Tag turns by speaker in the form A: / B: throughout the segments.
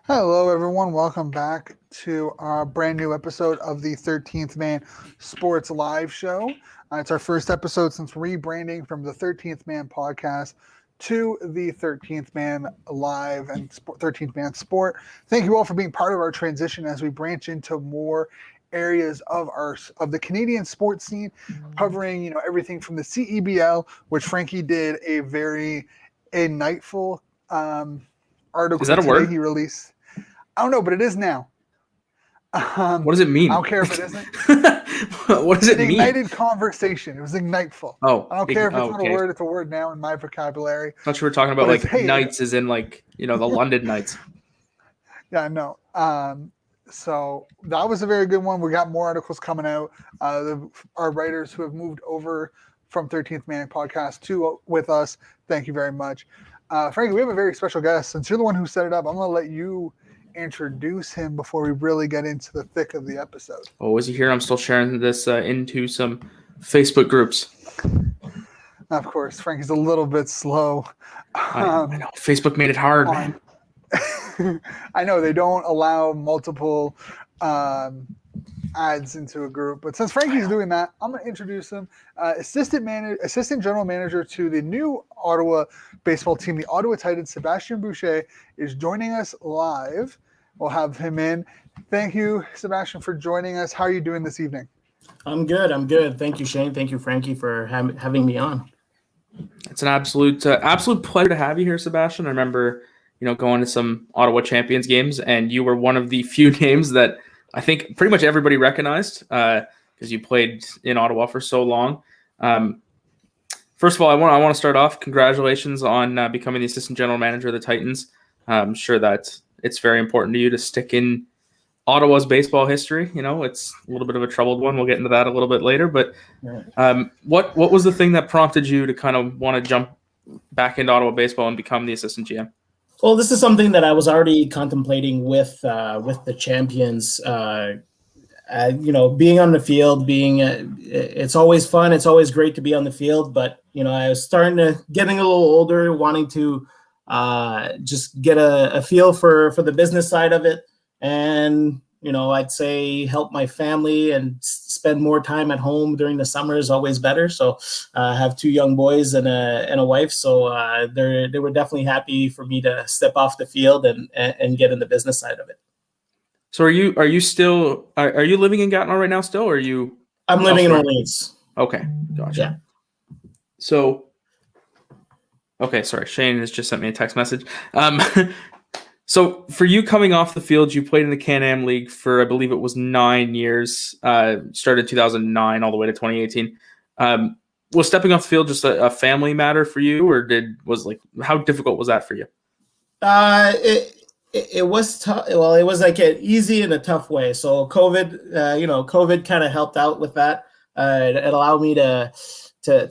A: Hello, everyone. Welcome back to our brand new episode of the 13th Man Sports Live Show. It's our first episode since rebranding from the 13th Man podcast to the 13th Man Live and 13th Man Sport. Thank you all for being part of our transition as we branch into more areas of the Canadian sports scene, covering everything from the CEBL, which Frankie did a very insightful article
B: Is that a
A: today
B: word?
A: he released. I don't know, but it is now.
B: What does it mean?
A: I don't care if it isn't.
B: What does it mean?
A: Ignited conversation. It was igniteful.
B: Oh,
A: I don't care if it's not a word. It's a word now in my vocabulary.
B: I thought you were talking about
A: But
B: Knights, as in the London Knights.
A: Yeah, no. So that was a very good one. We got more articles coming out. Our writers who have moved over from 13th Man podcast to with us, thank you very much. Frankie, we have a very special guest. Since you're the one who set it up, I'm going to let you introduce him before we really get into the thick of the episode.
B: Oh, is he here? I'm still sharing this into some Facebook groups.
A: Of course, Frankie's a little bit slow.
B: I know. Facebook made it hard, man.
A: I know they don't allow multiple ads into a group, but since Frankie's doing that, I'm going to introduce him. Assistant general manager to the new Ottawa baseball team, the Ottawa Titans, Sebastien Boucher, is joining us live. We'll have him in. Thank you, Sebastien, for joining us. How are you doing this evening?
C: I'm good. Thank you, Shane. Thank you, Frankie, for having me on.
B: It's an absolute pleasure to have you here, Sebastien. I remember, going to some Ottawa Champions games, and you were one of the few names that I think pretty much everybody recognized because you played in Ottawa for so long. First of all, I want to start off. Congratulations on becoming the assistant general manager of the Titans. I'm sure that it's very important to you to stick in Ottawa's baseball history. It's a little bit of a troubled one. We'll get into that a little bit later. But what was the thing that prompted you to kind of want to jump back into Ottawa baseball and become the assistant GM?
C: Well, this is something that I was already contemplating with the Champions. Being on the field, it's always fun. It's always great to be on the field. But I was getting a little older, wanting to just get a feel for the business side of it, and I'd say help my family and spend more time at home during the summer is always better. So I have two young boys and a wife. So they were definitely happy for me to step off the field and get in the business side of it.
B: So are you living in Gatineau right now still, or are you?
C: I'm living in Orleans.
B: Okay, gotcha.
C: Yeah.
B: So, okay, sorry. Shane has just sent me a text message. So for you coming off the field, you played in the Can-Am League for, I believe it was 9 years, started 2009 all the way to 2018. Was stepping off the field just a family matter for you, or how difficult was that for you?
C: It was tough. Well, it was like an easy and a tough way. So COVID kind of helped out with that. It allowed me to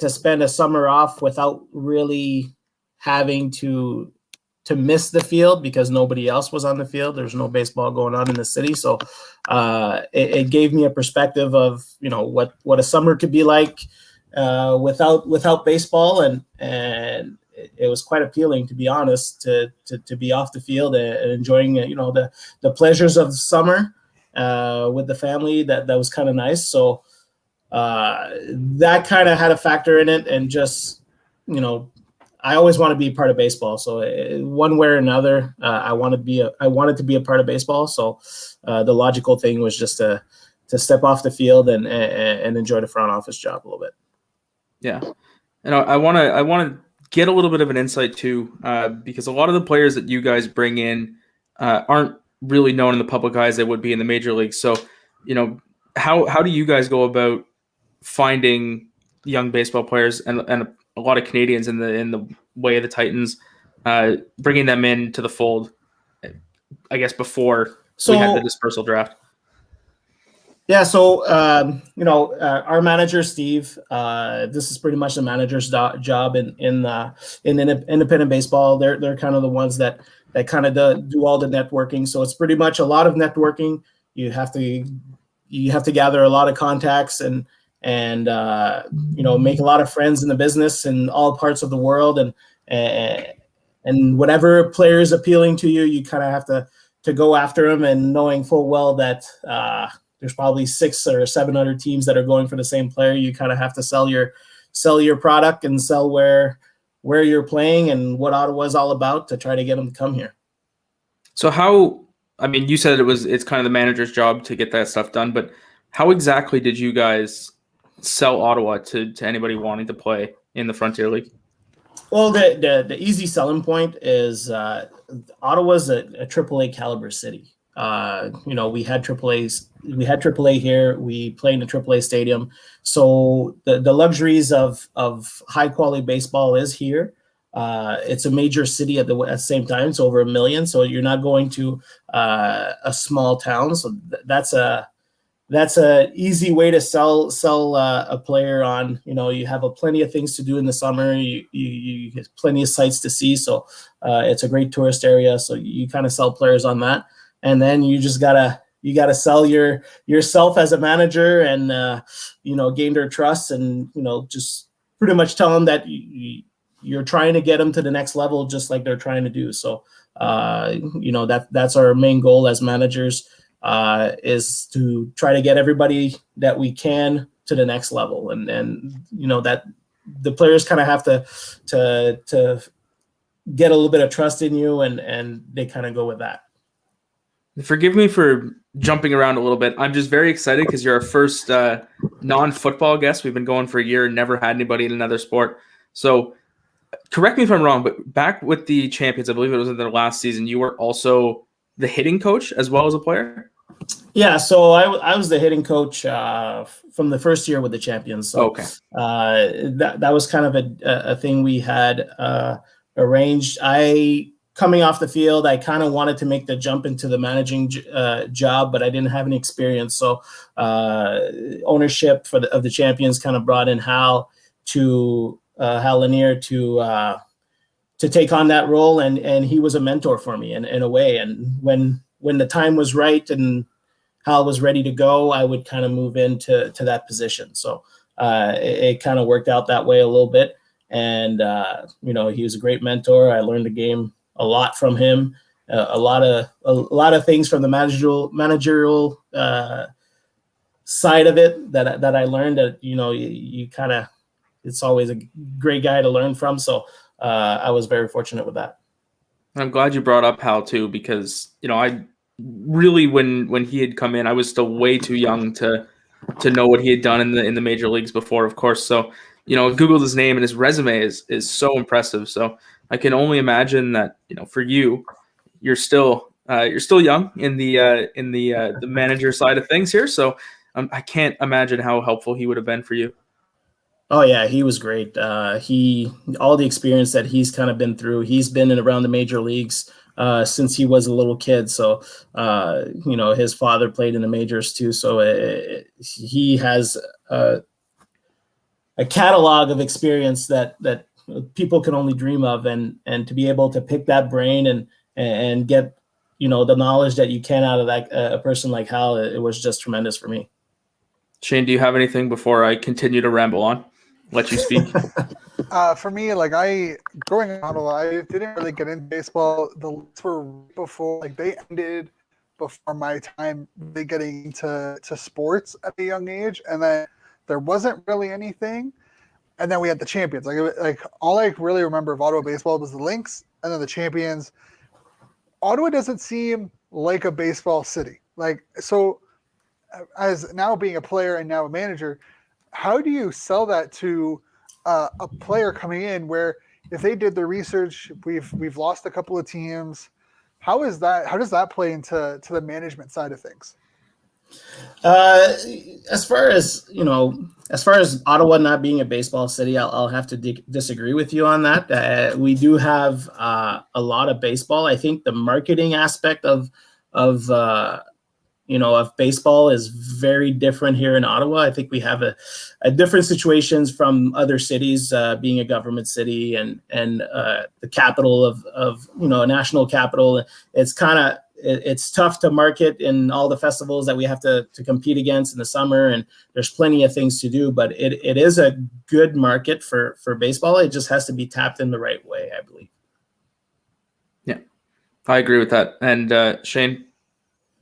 C: spend a summer off without really having to miss the field because nobody else was on the field. There's no baseball going on in the city. So it gave me a perspective of, what a summer could be like without baseball. And it was quite appealing, to be honest, to be off the field and enjoying, the pleasures of summer with the family. That was kind of nice. So that kind of had a factor in it. And just, I always want to be part of baseball. So one way or another, I wanted to be a part of baseball. So the logical thing was just to step off the field and enjoy the front office job a little bit.
B: Yeah. And I want to get a little bit of an insight too, because a lot of the players that you guys bring in aren't really known in the public eye as they would be in the major leagues. So, how do you guys go about finding young baseball players and a lot of Canadians in the way of the Titans, bringing them into the fold, I guess, before we had the dispersal draft?
C: Yeah, so our manager Steve, this is pretty much the manager's job in independent baseball. They're kind of the ones that kind of do all the networking. So it's pretty much a lot of networking. You have to gather a lot of contacts and make a lot of friends in the business in all parts of the world, and whatever player is appealing to you, you kind of have to go after him, and knowing full well that there's probably 600 or 700 teams that are going for the same player. You kind of have to sell your product and sell where you're playing and what Ottawa's all about to try to get him to come here.
B: So you said it's kind of the manager's job to get that stuff done, but how exactly did you guys sell Ottawa to anybody wanting to play in the Frontier League?
C: Well, the easy selling point is Ottawa's a AAA caliber city. We had AAA here. We play in a AAA stadium. So the luxuries of high quality baseball is here. It's a major city at the same time. It's over 1 million. So you're not going to a small town. So that's a easy way to sell a player on. You have plenty of things to do in the summer. You get plenty of sights to see. So it's a great tourist area. So you kind of sell players on that. And then you just gotta sell yourself as a manager and gain their trust and just pretty much tell them that you're trying to get them to the next level, just like they're trying to do. So that's our main goal as managers, is to try to get everybody that we can to the next level, and that the players kind of have to get a little bit of trust in you, and they kind of go with that.
B: Forgive me for jumping around a little bit. I'm just very excited because you're our first non-football guest. We've been going for a year and never had anybody in another sport. So correct me if I'm wrong, but back with the Champions, I believe it was in their last season, you were also the hitting coach as well as a player?
C: Yeah, so I was the hitting coach from the first year with the Champions. So
B: okay.
C: That was kind of a thing we had arranged. Coming off the field, I kind of wanted to make the jump into the managing job, but I didn't have any experience. So ownership of the Champions kind of brought in Hal Lanier to take on that role, and he was a mentor for me in a way. And when the time was right and Hal was ready to go, I would kind of move into that position. So it kind of worked out that way a little bit. And he was a great mentor. I learned the game a lot from him, a lot of things from the managerial side of it that I learned that, you kind of, it's always a great guy to learn from. So I was very fortunate with that.
B: I'm glad you brought up Hal too, because, I really, when he had come in, I was still way too young to know what he had done in the major leagues before, of course. So, I Googled his name, and his resume is so impressive. So I can only imagine that, for you, you're still young in the manager side of things here. So I can't imagine how helpful he would have been for you.
C: Oh yeah, he was great. All the experience that he's kind of been through, he's been in around the major leagues since he was a little kid. So, his father played in the majors too. So he has a catalog of experience that people can only dream of, and to be able to pick that brain and get, the knowledge that you can out of that a person like Hal, it was just tremendous for me.
B: Shane, do you have anything before I continue to ramble on? Let you speak.
A: For me, growing up in Ottawa, I didn't really get into baseball. The leagues were before, they ended before my time really getting into sports at a young age, and then there wasn't really anything. And then we had the Champions. All I really remember of Ottawa baseball was the Lynx and then the Champions. Ottawa doesn't seem like a baseball city. So as now being a player and now a manager, how do you sell that to a player coming in where if they did their research, we've lost a couple of teams. How does that play into the management side of things?
C: As far as Ottawa not being a baseball city, I'll have to disagree with you on that. We do have a lot of baseball. I think the marketing aspect of baseball is very different here in Ottawa. I think we have a different situations from other cities, being a government city and the capital of a national capital. It's tough to market in all the festivals that we have to compete against in the summer, and there's plenty of things to do, but it is a good market for baseball. It just has to be tapped in the right way, I believe.
B: Yeah. I agree with that. And Shane,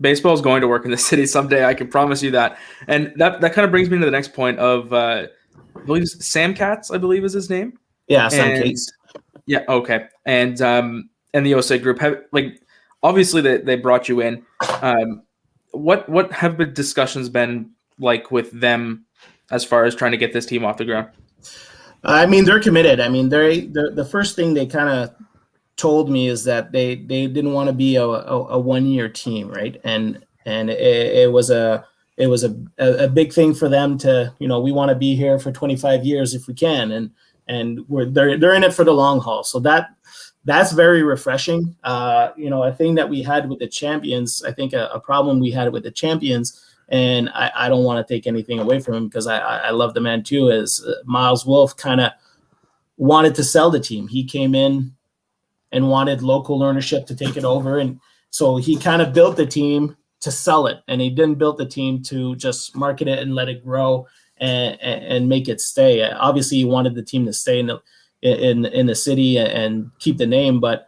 B: baseball is going to work in the city someday. I can promise you that. And that kind of brings me to the next point of, I believe Sam Katz, I believe is his name.
C: Yeah, Sam
B: And
C: Katz.
B: yeah, okay. And the OSA group have, like, obviously they brought you in. What have the discussions been like with them as far as trying to get this team off the ground?
C: I mean, they're committed. I mean, the first thing they kind of told me is that they didn't want to be a 1 year team, right? And it was a big thing for them to, we want to be here for 25 years if we can, and they're in it for the long haul. So that's very refreshing. A thing that we had with the champions, I think a problem we had with the champions, and I don't want to take anything away from him because I love the man too, is Miles Wolf kind of wanted to sell the team. He came in and wanted local ownership to take it over. And so he kind of built the team to sell it. And he didn't build the team to just market it and let it grow and make it stay. Obviously, he wanted the team to stay in the city and keep the name, but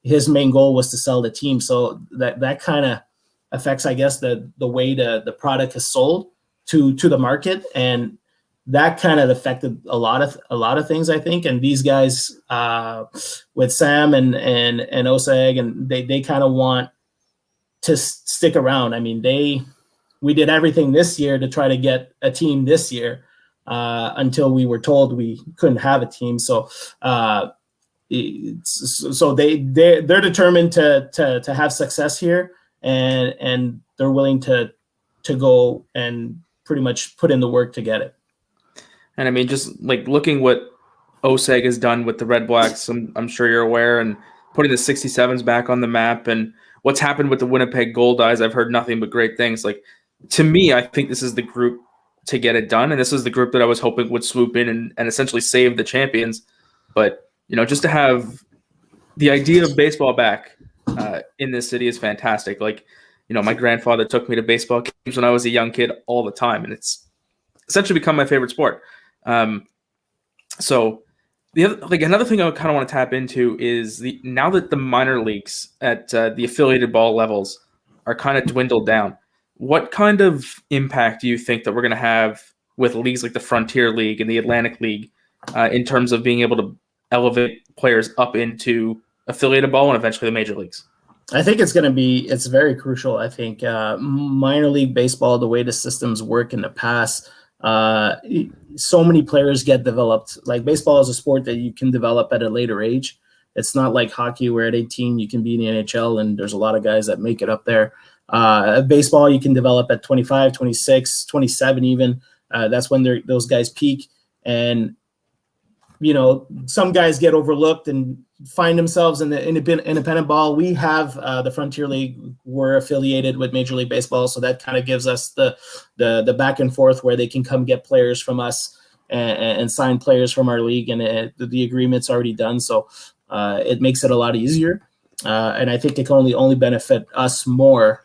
C: his main goal was to sell the team. So that kind of affects, I guess, the way the product is sold to the market. And that kind of affected a lot of things, I think. And these guys with Sam and Osag, and they kind of want to stick around. I mean, we did everything this year to try to get a team this year until we were told we couldn't have a team. So they're determined to have success here, and they're willing to go and pretty much put in the work to get it.
B: And I mean, just like looking what OSEG has done with the Red Blacks, I'm sure you're aware, and putting the 67s back on the map, and what's happened with the Winnipeg Gold Eyes, I've heard nothing but great things. Like, to me, I think this is the group to get it done, and this is the group that I was hoping would swoop in and essentially save the champions. But, just to have the idea of baseball back in this city is fantastic. Like, my grandfather took me to baseball games when I was a young kid all the time, and it's essentially become my favorite sport. So another thing I kind of want to tap into is now that the minor leagues at the affiliated ball levels are kind of dwindled down, what kind of impact do you think that we're going to have with leagues like the Frontier League and the Atlantic League in terms of being able to elevate players up into affiliated ball and eventually the major leagues?
C: I think it's very crucial. I think minor league baseball, the way the systems work in the past, so many players get developed. Like, baseball is a sport that you can develop at a later age. It's not like hockey where at 18 you can be in the NHL and there's a lot of guys that make it up there. Baseball you can develop at 25, 26, 27 even. That's when those guys peak. And some guys get overlooked and find themselves in the independent ball. We have the Frontier League. We're affiliated with Major League Baseball, so that kind of gives us the back and forth where they can come get players from us and sign players from our league, and the agreement's already done. So it makes it a lot easier, and I think it can only benefit us more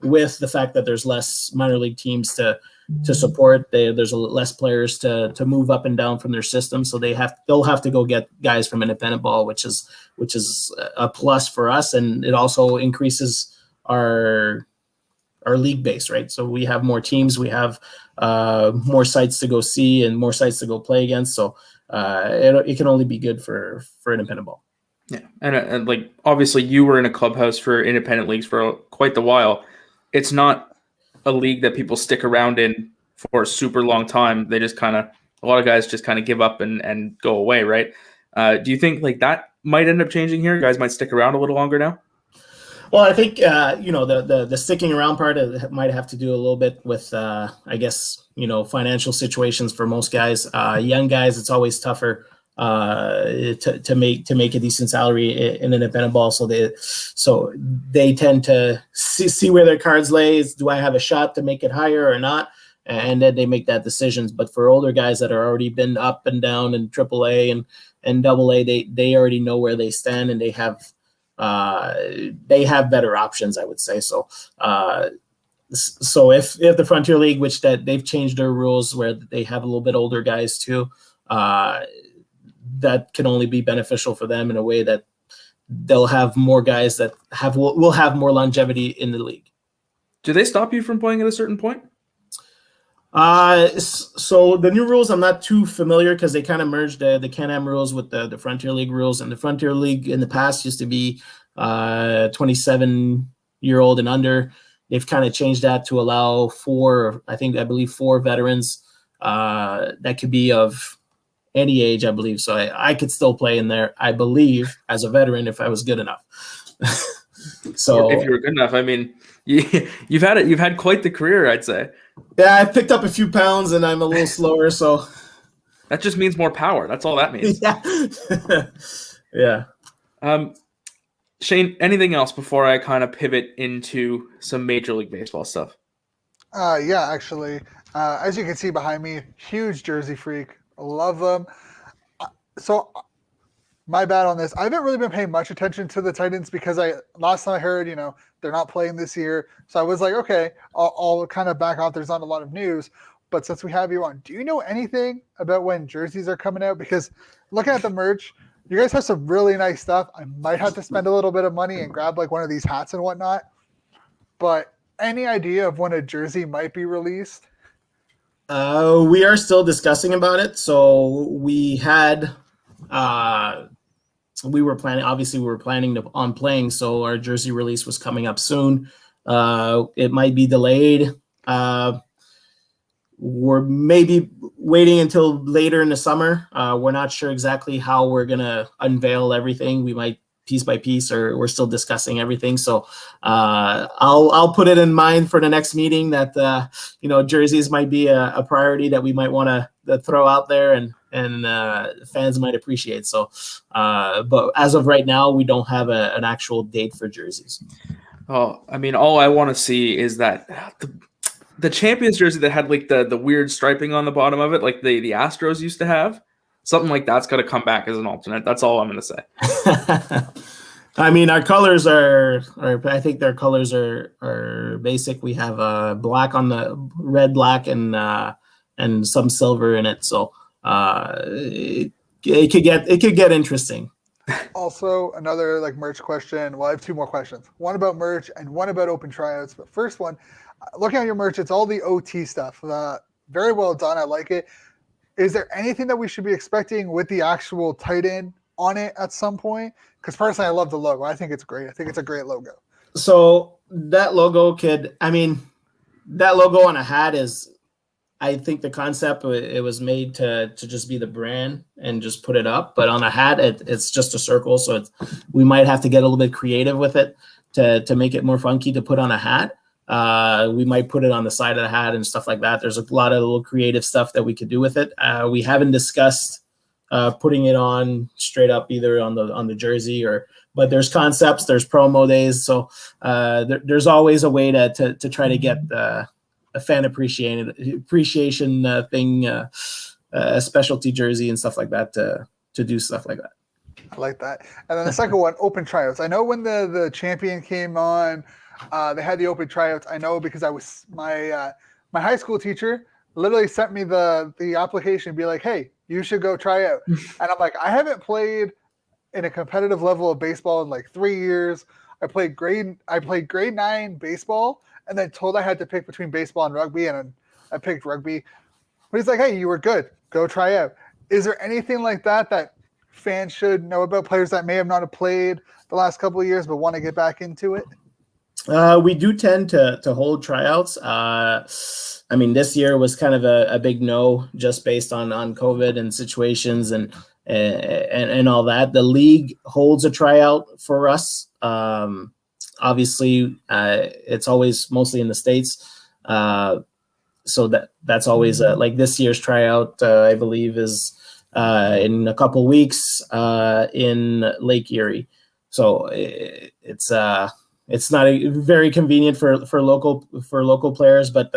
C: with the fact that there's less minor league teams to support. There's less players to move up and down from their system, so they'll have to go get guys from independent ball, which is a plus for us, and it also increases our league base, right? So we have more teams, we have more sites to go see and more sites to go play against. So it can only be good for independent ball.
B: Yeah, and like obviously you were in a clubhouse for independent leagues for quite the while. It's not a league that people stick around in for a super long time. They just a lot of guys just kind of give up and go away, right? Do you think like that might end up changing here? Guys might stick around a little longer now?
C: Well, I think, the sticking around part might have to do a little bit with, I guess, financial situations for most guys. Young guys, it's always tougher to make a decent salary in independent ball. So they tend to see where their cards lay. Do I have a shot to make it higher or not? And then they make that decisions. But for older guys that are already been up and down in AAA and AA, they already know where they stand, and they have better options, I would say. So if the Frontier League, which that they've changed their rules where they have a little bit older guys too, that can only be beneficial for them in a way that they'll have more guys that will have more longevity in the league.
B: Do they stop you from playing at a certain point?
C: So the new rules, I'm not too familiar because they kind of merged the Can-Am rules with the Frontier League rules. And the Frontier League in the past used to be 27-year-old and under. They've kind of changed that to allow four veterans that could be of any age, I believe. So I could still play in there, I believe, as a veteran if I was good enough. So
B: or if you were good enough, I mean, you've had quite the career, I'd say.
C: Yeah, I picked up a few pounds and I'm a little slower, so
B: that just means more power. That's all that means.
C: Yeah.
B: Shane, anything else before I kind of pivot into some Major League Baseball stuff?
A: Yeah, actually, as you can see behind me, huge jersey freak. Love them. So my bad on this. I haven't really been paying much attention to the Titans because last time I heard, they're not playing this year. So I was like, okay, I'll kind of back off. There's not a lot of news. But since we have you on, do you know anything about when jerseys are coming out? Because looking at the merch, you guys have some really nice stuff. I might have to spend a little bit of money and grab like one of these hats and whatnot. But any idea of when a jersey might be released?
C: We are still discussing about it. So we were planning on playing. So our jersey release was coming up soon. It might be delayed. We're maybe waiting until later in the summer. We're not sure exactly how we're going to unveil everything. We might piece by piece, or we're still discussing everything. So I'll put it in mind for the next meeting that, jerseys might be a priority that we might want to throw out there and fans might appreciate. So, but as of right now, we don't have an actual date for jerseys.
B: Oh, I mean, all I want to see is that the Champions jersey that had like the weird striping on the bottom of it, like the Astros used to have, something like that's got to come back as an alternate. That's all I'm going to say.
C: I mean, our colors I think their colors are basic. We have black on the red, black, and some silver in it. So it could get interesting.
A: Also, another like merch question. Well, I have two more questions. One about merch and one about open tryouts. But first one, looking at your merch, it's all the OT stuff. Very well done. I like it. Is there anything that we should be expecting with the actual Titan on it at some point? Because personally, I love the logo. I think it's great. I think it's a great logo.
C: So that logo that logo on a hat is, I think the concept, it was made to just be the brand and just put it up. But on a hat, it's just a circle. So we might have to get a little bit creative with it to make it more funky to put on a hat. We might put it on the side of the hat and stuff like that. There's a lot of little creative stuff that we could do with it. We haven't discussed putting it on straight up either on the jersey but there's concepts, there's promo days. So there's always a way to try to get a fan appreciation thing, a specialty jersey and stuff like that to do stuff like that.
A: I like that. And then the second one, open tryouts. I know when the champion came on, they had the open tryouts. I know because I was my high school teacher literally sent me the application and be like, hey, you should go try out. And I'm like, I haven't played in a competitive level of baseball in like 3 years. I played grade 9 baseball and then told I had to pick between baseball and rugby, and I picked rugby. But he's like, hey, you were good. Go try out. Is there anything like that fans should know about, players that may have not played the last couple of years but want to get back into it?
C: We do tend to hold tryouts. I mean, this year was kind of a big no, just based on COVID and situations and all that. The league holds a tryout for us. Obviously, it's always mostly in the States. So that's always like this year's tryout, I believe, is in a couple weeks in Lake Erie. So it's not very convenient for local players, but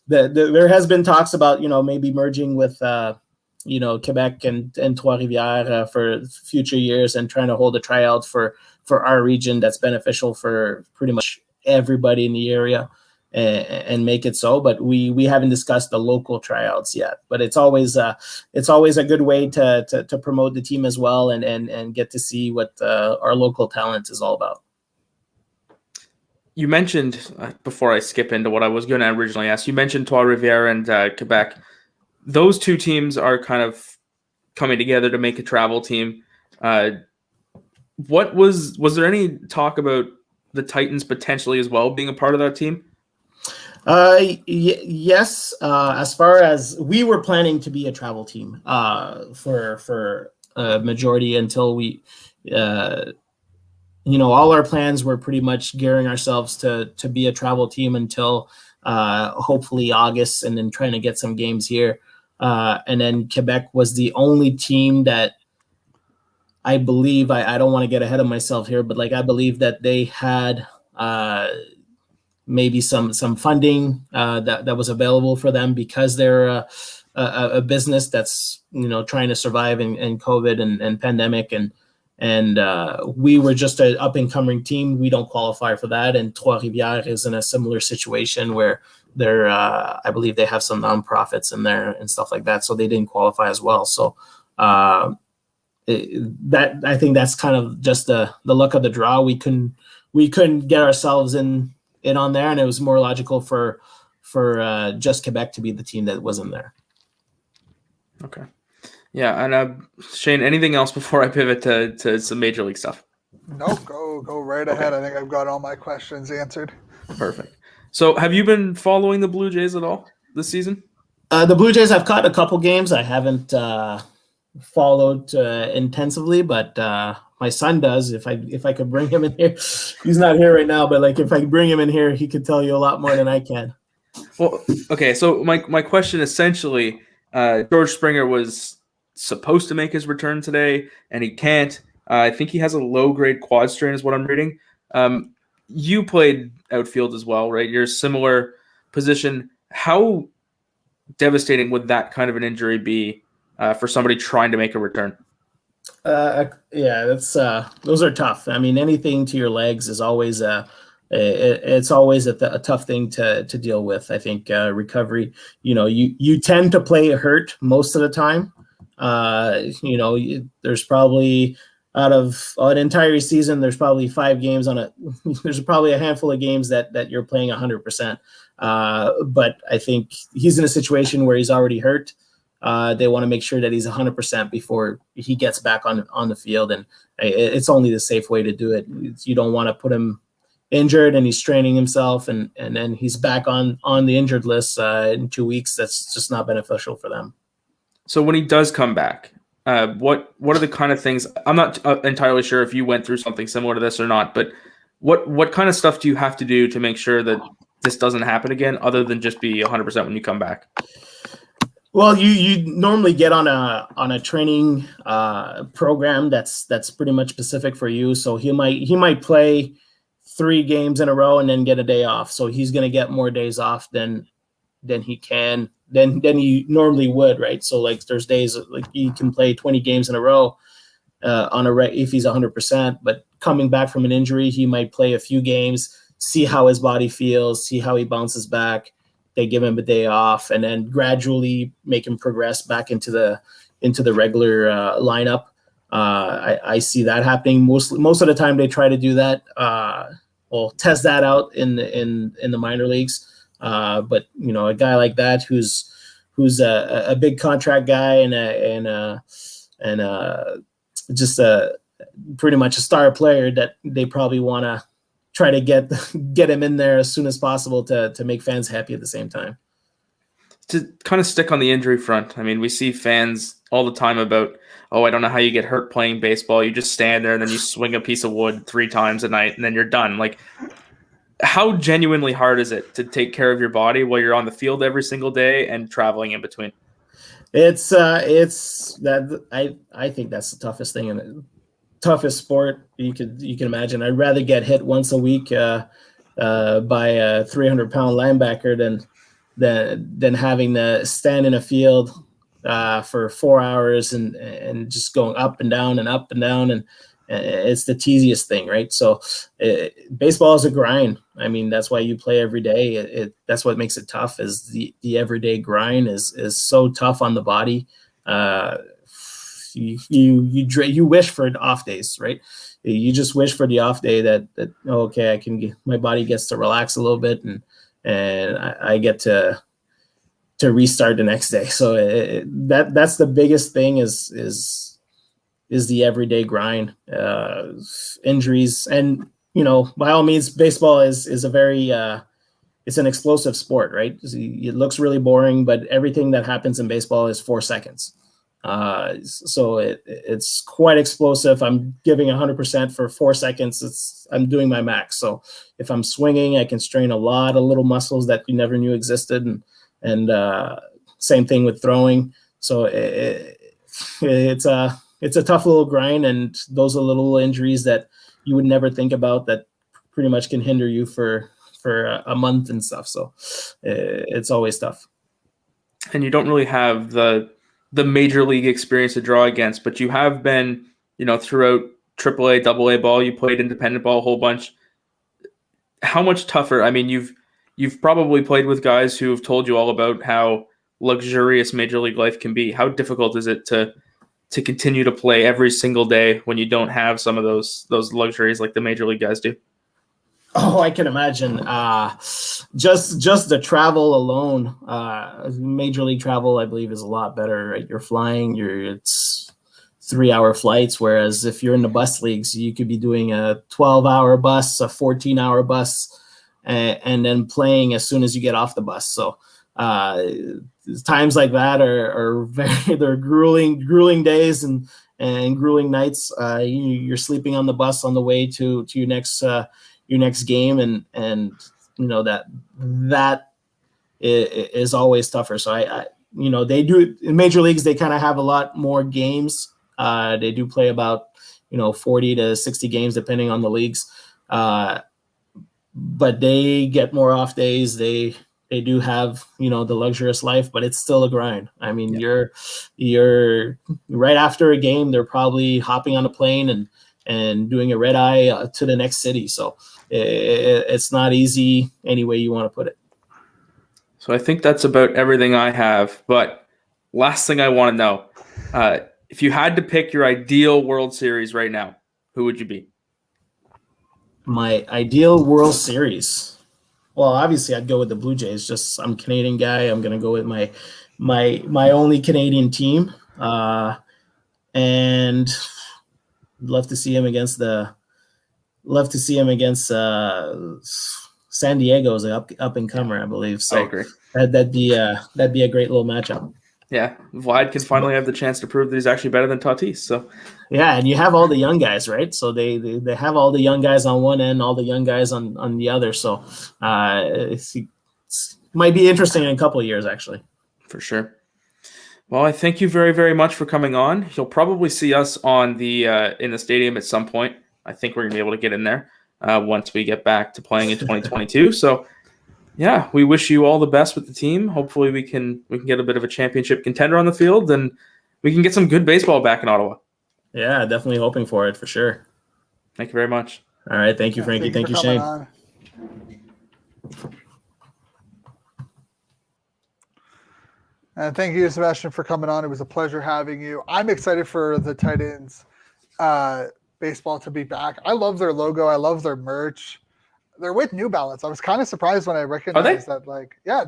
C: there has been talks about maybe merging with Quebec and Trois-Rivières for future years and trying to hold a tryout for our region that's beneficial for pretty much everybody in the area. and make it so. But we haven't discussed the local tryouts yet. But it's always a good way to promote the team as well, and get to see what our local talent is all about.
B: You mentioned, before I skip into what I was going to originally ask, you mentioned Trois-Rivières and Quebec. Those two teams are kind of coming together to make a travel team. Was there any talk about the Titans potentially as well being a part of that team?
C: Yes. As far as we were planning to be a travel team for a majority until we, all our plans were pretty much gearing ourselves to be a travel team until hopefully August, and then trying to get some games here. And then Quebec was the only team that I believe, I don't want to get ahead of myself here, but I believe that they had maybe some funding that was available for them, because they're a business that's trying to survive in COVID and pandemic, and we were just an up and coming team. We don't qualify for that, and Trois-Rivières is in a similar situation where they're I believe they have some nonprofits in there and stuff like that, so they didn't qualify as well. So that I think that's kind of just the luck of the draw. We couldn't get ourselves in on there, and it was more logical for just Quebec to be the team that was in there.
B: Okay. Yeah, and Shane, anything else before I pivot to some major league stuff?
A: No, go right ahead. I think I've got all my questions answered.
B: Perfect. So have you been following the Blue Jays at all this season?
C: The Blue Jays, I've caught a couple games. I haven't followed intensively, but my son does. If I could bring him in here, he's not here right now, but if I bring him in here, he could tell you a lot more than I can.
B: Well, okay. So my question essentially, George Springer was supposed to make his return today, and he can't. I think he has a low-grade quad strain is what I'm reading. You played outfield as well, right? You're a similar position. How devastating would that kind of an injury be for somebody trying to make a return?
C: Yeah, that's those are tough. I mean, anything to your legs is always it's always a tough thing to deal with. I think recovery. You tend to play hurt most of the time. There's probably out of an entire season, there's probably 5 games there's probably a handful of games that you're playing 100%. But I think he's in a situation where he's already hurt. They want to make sure that he's 100% before he gets back on the field. And it's only the safe way to do it. You don't want to put him injured and he's straining himself and then he's back on the injured list in 2 weeks. That's just not beneficial for them.
B: So when he does come back, what are the kind of things? I'm not entirely sure if you went through something similar to this or not, but what kind of stuff do you have to do to make sure that this doesn't happen again, other than just be 100% when you come back?
C: Well, you normally get on a training program that's pretty much specific for you. So he might play 3 games in a row and then get a day off. So he's going to get more days off than he can than he normally would, right? So there's days he can play 20 games in a row if he's 100%. But coming back from an injury, he might play a few games, see how his body feels, see how he bounces back. They give him a day off, and then gradually make him progress back into the regular lineup. I see that happening most of the time. They try to do that. Test that out in the minor leagues. But a guy like that who's a big contract guy and just pretty much a star player, that they probably want to try to get him in there as soon as possible to make fans happy at the same time.
B: To kind of stick on the injury front, I mean, we see fans all the time about, I don't know how you get hurt playing baseball. You just stand there and then you swing a piece of wood 3 times a night and then you're done. How genuinely hard is it to take care of your body while you're on the field every single day and traveling in between?
C: It's that I think that's the toughest thing in it. Toughest sport you can imagine. I'd rather get hit once a week by a 300-pound linebacker than having to stand in a field for 4 hours and just going up and down and up and down It's the teasiest thing, right? So baseball is a grind. I mean, that's why you play every day. That's what makes it tough. Is the everyday grind is so tough on the body. You wish for off days, right? You just wish for the off day that okay, I can get, my body gets to relax a little bit, and I get to restart the next day. So that's the biggest thing is the everyday grind, injuries, and by all means, baseball is a very it's an explosive sport, right? It looks really boring, but everything that happens in baseball is 4 seconds. So it's quite explosive. I'm giving 100% for 4 seconds. I'm doing my max. So if I'm swinging, I can strain a lot of little muscles that you never knew existed, and same thing with throwing. So it's a tough little grind, and those are little injuries that you would never think about that pretty much can hinder you for a month and stuff. So it's always tough.
B: And you don't really have the major league experience to draw against, but you have been, throughout AAA, AA ball, you played independent ball a whole bunch. How much tougher? I mean, you've probably played with guys who have told you all about how luxurious major league life can be. How difficult is it to continue to play every single day when you don't have some of those luxuries like the major league guys do?
C: Oh, I can imagine. Just the travel alone, major league travel, I believe, is a lot better. Right? You're flying. It's 3-hour flights. Whereas if you're in the bus leagues, you could be doing a 12-hour bus, a 14-hour bus, and then playing as soon as you get off the bus. So times like that are they're grueling days and grueling nights. You're sleeping on the bus on the way to your next game, and that is always tougher. So I they do in major leagues, they kind of have a lot more games. They do play about 40 to 60 games depending on the leagues, but they get more off days. They do have the luxurious life, but it's still a grind. I mean, you're right after a game, they're probably hopping on a plane and doing a red eye to the next city. So it's not easy any way you want to put it.
B: So I think that's about everything I have. But last thing I want to know, if you had to pick your ideal World Series right now, who would you be?
C: My ideal World Series. Well, obviously I'd go with the Blue Jays. Just I'm a Canadian guy. I'm going to go with my only Canadian team. And love to see him against San Diego's up and comer, I believe. So
B: I agree.
C: That'd be a great little matchup.
B: Yeah, Vlad can finally have the chance to prove that he's actually better than Tatis. So
C: yeah, and you have all the young guys, right? So they have all the young guys on one end, all the young guys on the other. So it might be interesting in a couple of years, actually.
B: For sure. Well, I thank you very, very much for coming on. You'll probably see us on the in the stadium at some point. I think we're gonna be able to get in there once we get back to playing in 2022. So yeah, we wish you all the best with the team. Hopefully we can get a bit of a championship contender on the field, and we can get some good baseball back in Ottawa.
C: Yeah, definitely hoping for it, for sure.
B: Thank you very much.
C: All right. Thank you, Frankie. Thank you, Shane.
A: And thank you, Sebastien, for coming on. It was a pleasure having you. I'm excited for the Titans baseball to be back. I love their logo. I love their merch. They're with New Balance. I was kind of surprised when I recognized that.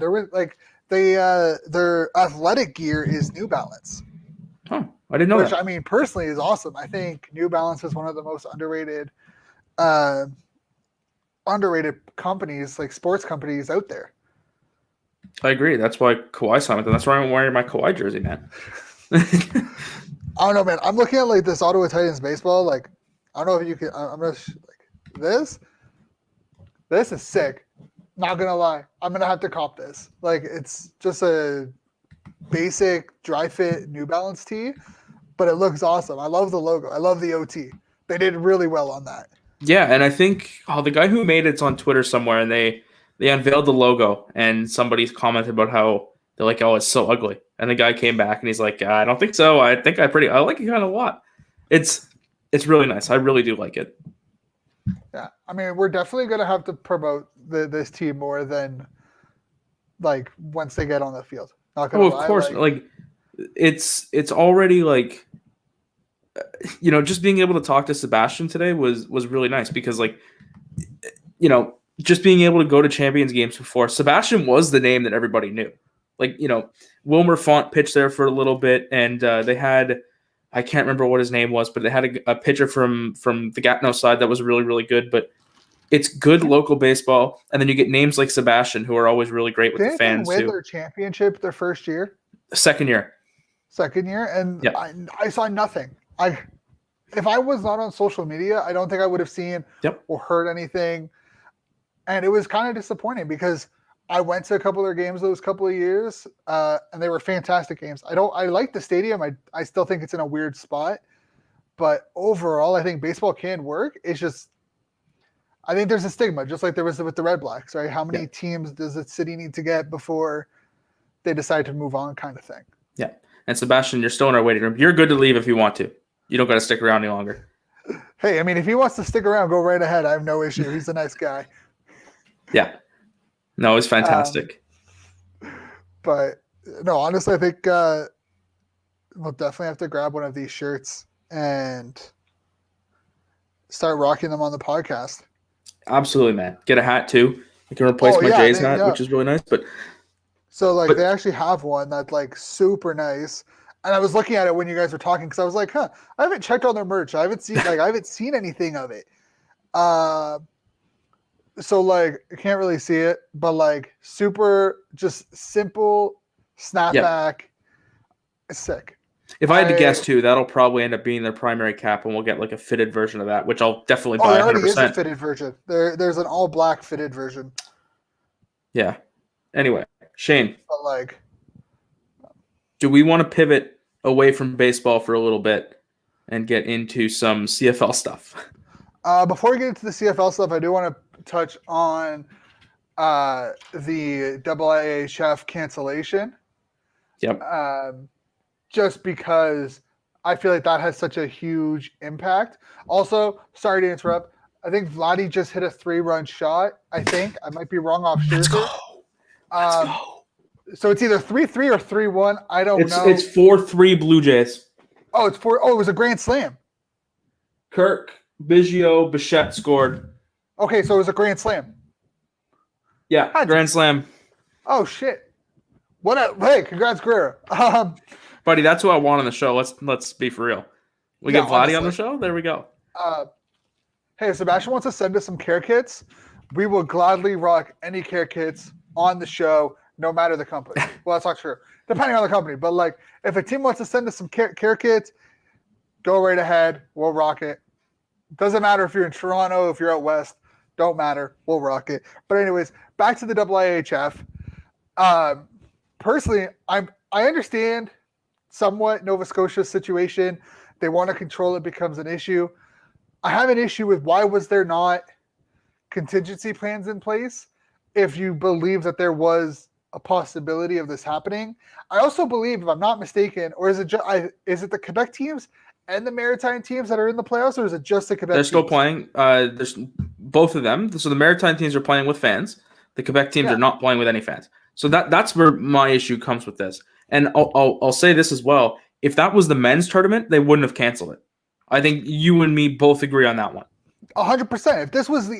A: They're with their athletic gear is New Balance.
B: Oh, I didn't know
A: Which,
B: that.
A: I mean, personally is awesome. I think New Balance is one of the most underrated companies, like sports companies out there.
B: I agree. That's why Kawhi signed with them. That's why I'm wearing my Kawhi jersey, man.
A: I don't know, man. I'm looking at like this Ottawa Titans baseball. Like, I don't know if you can. I'm gonna this. This is sick. Not gonna lie, I'm gonna have to cop this. Like, it's just a basic dry fit New Balance tee, but it looks awesome. I love the logo. I love the OT. They did really well on that.
B: Yeah, and I think the guy who made it's on Twitter somewhere, and they unveiled the logo, and somebody commented about how they're like, "Oh, it's so ugly," and the guy came back and he's like, "I don't think so. I think I like it kind of a lot." It's it's really nice. I really do like it.
A: Yeah, I mean, we're definitely gonna have to promote this team more than like once they get on the field. Not gonna
B: Oh, of
A: lie,
B: course. Like it's already like, just being able to talk to Sebastien today was really nice because like, just being able to go to Champions games before, Sebastien was the name that everybody knew. Like, Wilmer Font pitched there for a little bit, and they had, I can't remember what his name was, but they had a pitcher from the Gatineau side that was really, really good. But it's good local baseball, and then you get names like Sebastien, who are always really great with the fans
A: win
B: too.
A: their championship their first year?
B: Second year,
A: and
B: yep.
A: I saw nothing. If I was not on social media, I don't think I would have seen or heard anything. And it was kind of disappointing because I went to a couple of their games those couple of years, and they were fantastic games. I like the stadium. I still think it's in a weird spot, but overall, I think baseball can work. It's just, I think there's a stigma, just like there was with the Red Blacks, right? How many teams does the city need to get before they decide to move on, kind of thing?
B: Yeah. And Sebastien, you're still in our waiting room. You're good to leave if you want to. You don't got to stick around any longer.
A: Hey, I mean, if he wants to stick around, go right ahead. I have no issue. He's a nice guy.
B: Yeah. No, it's fantastic.
A: But no, honestly, I think we'll definitely have to grab one of these shirts and start rocking them on the podcast.
B: Absolutely, man. Get a hat too. You can replace my Jays hat, which is really nice. But
A: they actually have one that's like super nice. And I was looking at it when you guys were talking because I was like, I haven't checked on their merch. I haven't seen anything of it. So like I can't really see it, but like super just simple snapback. It's sick.
B: If I had to guess too, that'll probably end up being their primary cap, and we'll get like a fitted version of that, which I'll definitely buy.
A: There already is a fitted version. There's an all black fitted version.
B: Yeah. Anyway, Shane.
A: But like,
B: do we want to pivot away from baseball for a little bit and get into some CFL stuff?
A: Before we get into the CFL stuff, I do want to touch on the IIHF cancellation.
B: Yep.
A: Just because I feel like that has such a huge impact. Also, sorry to interrupt. I think Vladdy just hit a 3-run shot. I think I might be wrong off Scherzer.
B: Let's go. Let's go.
A: So it's either 3-3 or 3-1. I don't know.
B: It's 4-3 Blue Jays.
A: Oh, it's 4. Oh, it was a grand slam.
B: Kirk, Biggio, Bichette scored.
A: Okay, so it was a grand slam.
B: Yeah, grand slam.
A: Oh shit! Hey, congrats, Guerrero.
B: Buddy, that's who I want on the show. Let's be for real. We get Vladdy on the show. There we go.
A: Hey, if Sebastien wants to send us some care kits, we will gladly rock any care kits on the show, no matter the company. Well, that's not true. Depending on the company. But like, if a team wants to send us some care kits, go right ahead. We'll rock it. Doesn't matter if you're in Toronto, if you're out west. Don't matter. We'll rock it. But anyways, back to the IIHF. Personally, I understand somewhat Nova Scotia's situation. They want to control it, becomes an issue. I have an issue with why was there not contingency plans in place if you believe that there was a possibility of this happening. I also believe, if I'm not mistaken, or is it the Quebec teams and the Maritime teams that are in the playoffs, or is it just the Quebec
B: They're
A: teams?
B: still playing. There's both of them. So the Maritime teams are playing with fans. The Quebec teams are not playing with any fans. So that's where my issue comes with this. And I'll say this as well. If that was the men's tournament, they wouldn't have canceled it. I think you and me both agree on that one.
A: 100%. If this was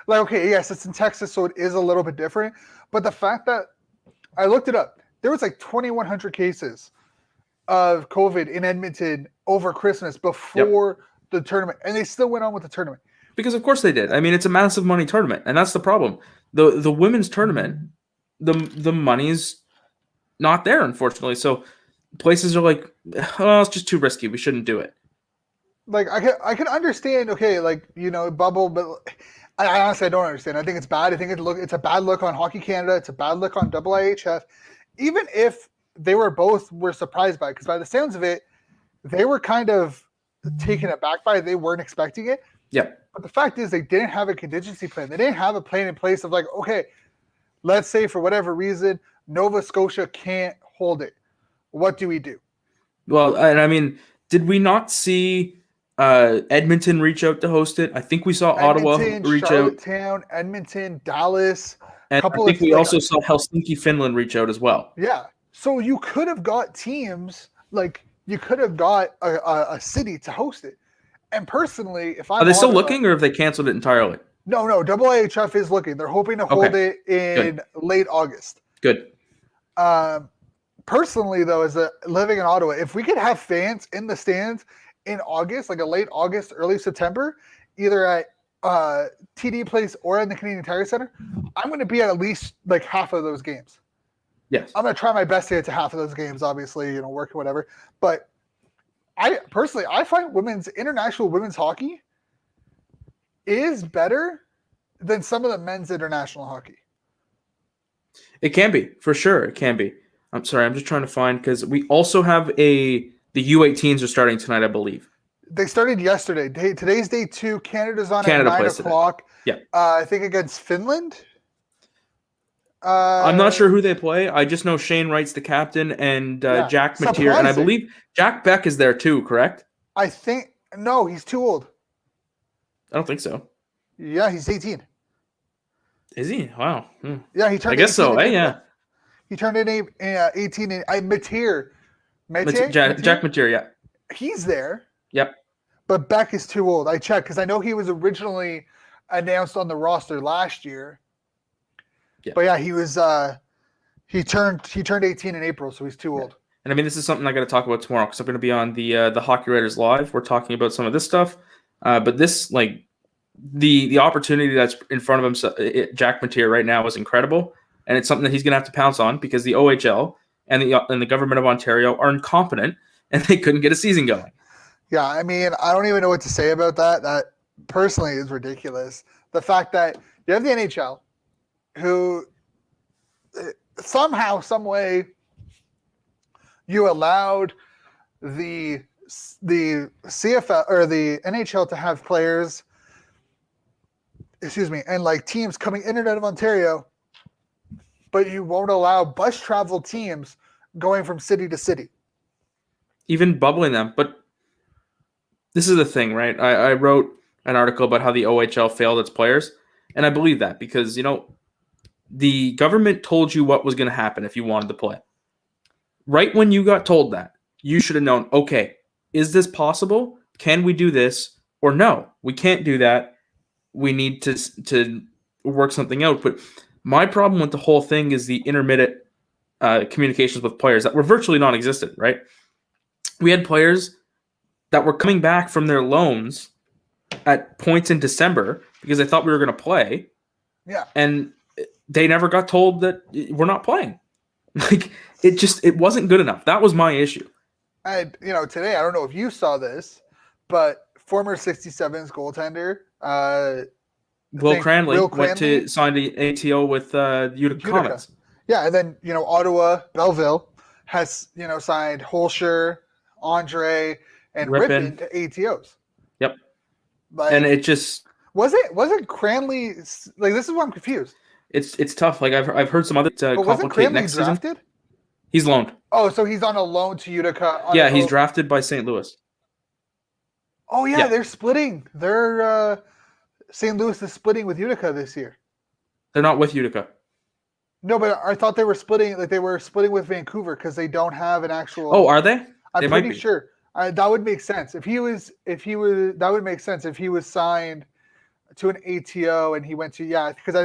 A: okay, yes, it's in Texas, so it is a little bit different. But the fact that I looked it up, there was like 2,100 cases of COVID in Edmonton over Christmas before the tournament, and they still went on with the tournament.
B: Because of course they did. I mean, it's a massive money tournament, and that's the problem. The women's tournament, the money's not there, unfortunately. So places are like, oh, it's just too risky. We shouldn't do it.
A: Like I can understand, okay, like, bubble, but I honestly don't understand. I think it's bad. I think it's a bad look on Hockey Canada. It's a bad look on IIHF. Even if they were surprised by it, because by the sounds of it, they were kind of taken aback by it. They weren't expecting it.
B: Yeah.
A: But the fact is, they didn't have a contingency plan. They didn't have a plan in place of like, okay, let's say for whatever reason, Nova Scotia can't hold it. What do we do?
B: Well, and I mean, did we not see Edmonton reach out to host it. I think we saw Ottawa reach out.
A: Charlottetown, Edmonton, Dallas.
B: And I think we also saw Helsinki, Finland reach out as well.
A: Yeah. So you could have got teams, like you could have got a city to host it. And personally, if I'm
B: Are they still looking, or have they canceled it entirely?
A: No, IIHF is looking. They're hoping to hold it in late August.
B: Good.
A: Personally, though, as living in Ottawa, if we could have fans in the stands in August, like a late August, early September, either at TD Place or in the Canadian Tire Center, I'm going to be at least like half of those games.
B: Yes.
A: I'm going to try my best to get to half of those games, obviously, work or whatever. But I find international women's hockey is better than some of the men's international hockey.
B: It can be, for sure. It can be. I'm sorry, I'm just trying to find, because we also have the U18s are starting tonight, I believe.
A: They started yesterday. Today's day 2. Canada's on at 9 o'clock.
B: Yeah.
A: I think against Finland.
B: I'm not sure who they play. I just know Shane Wright's the captain, and Jack Mateer, and I believe Jack Beck is there too, correct?
A: I think no, he's too old.
B: I don't think so.
A: Yeah, he's 18.
B: Is he? Wow.
A: Yeah, he turned.
B: I guess so. Yeah.
A: He turned in 18. Mateer.
B: Jack Mateer. Yeah.
A: He's there.
B: Yep.
A: But Beck is too old. I checked because I know he was originally announced on the roster last year. Yeah. But yeah, he was. He turned 18 in April, so he's too old.
B: And I mean, this is something I got to talk about tomorrow because I'm going to be on the Hockey Writers Live. We're talking about some of this stuff, but this the opportunity that's in front of him, Jack Mateer right now, is incredible, and it's something that he's going to have to pounce on because the OHL and the government of Ontario are incompetent and they couldn't get a season going.
A: Yeah, I mean, I don't even know what to say about that. That personally is ridiculous. The fact that you have the NHL, who somehow, some way, you allowed the CFL or the NHL to have players, and teams coming in and out of Ontario, but you won't allow bus travel teams going from city to city.
B: Even bubbling them. But this is the thing, right? I wrote an article about how the OHL failed its players, and I believe that because, the government told you what was going to happen if you wanted to play. Right when you got told that, you should have known, okay, is this possible? Can we do this? Or no, we can't do that. We need to work something out. But my problem with the whole thing is the intermittent communications with players that were virtually non-existent, right? We had players that were coming back from their loans at points in December because they thought we were going to play.
A: Yeah.
B: And they never got told that we're not playing. It wasn't good enough. That was my issue.
A: And, today, I don't know if you saw this, but former 67's goaltender,
B: Will Cranley went to sign the ATO with Utica Comets.
A: Yeah, and then, Ottawa, Belleville has, signed Holscher, Andre, and Rippon to ATOs.
B: Yep. And it just...
A: Wasn't Cranley... this is why I'm confused.
B: It's tough. I've heard some other complicate next
A: drafted?
B: Season. He's loaned.
A: Oh, so he's on a loan to Utica.
B: Yeah, he's drafted by St. Louis.
A: Oh yeah, they're splitting. They're St. Louis is splitting with Utica this year.
B: They're not with Utica.
A: No, but I thought they were splitting. They were splitting with Vancouver because they don't have an actual.
B: Oh, are they?
A: I'm pretty sure. That would make sense if he was. That would make sense if he was signed to an ATO and he went to because I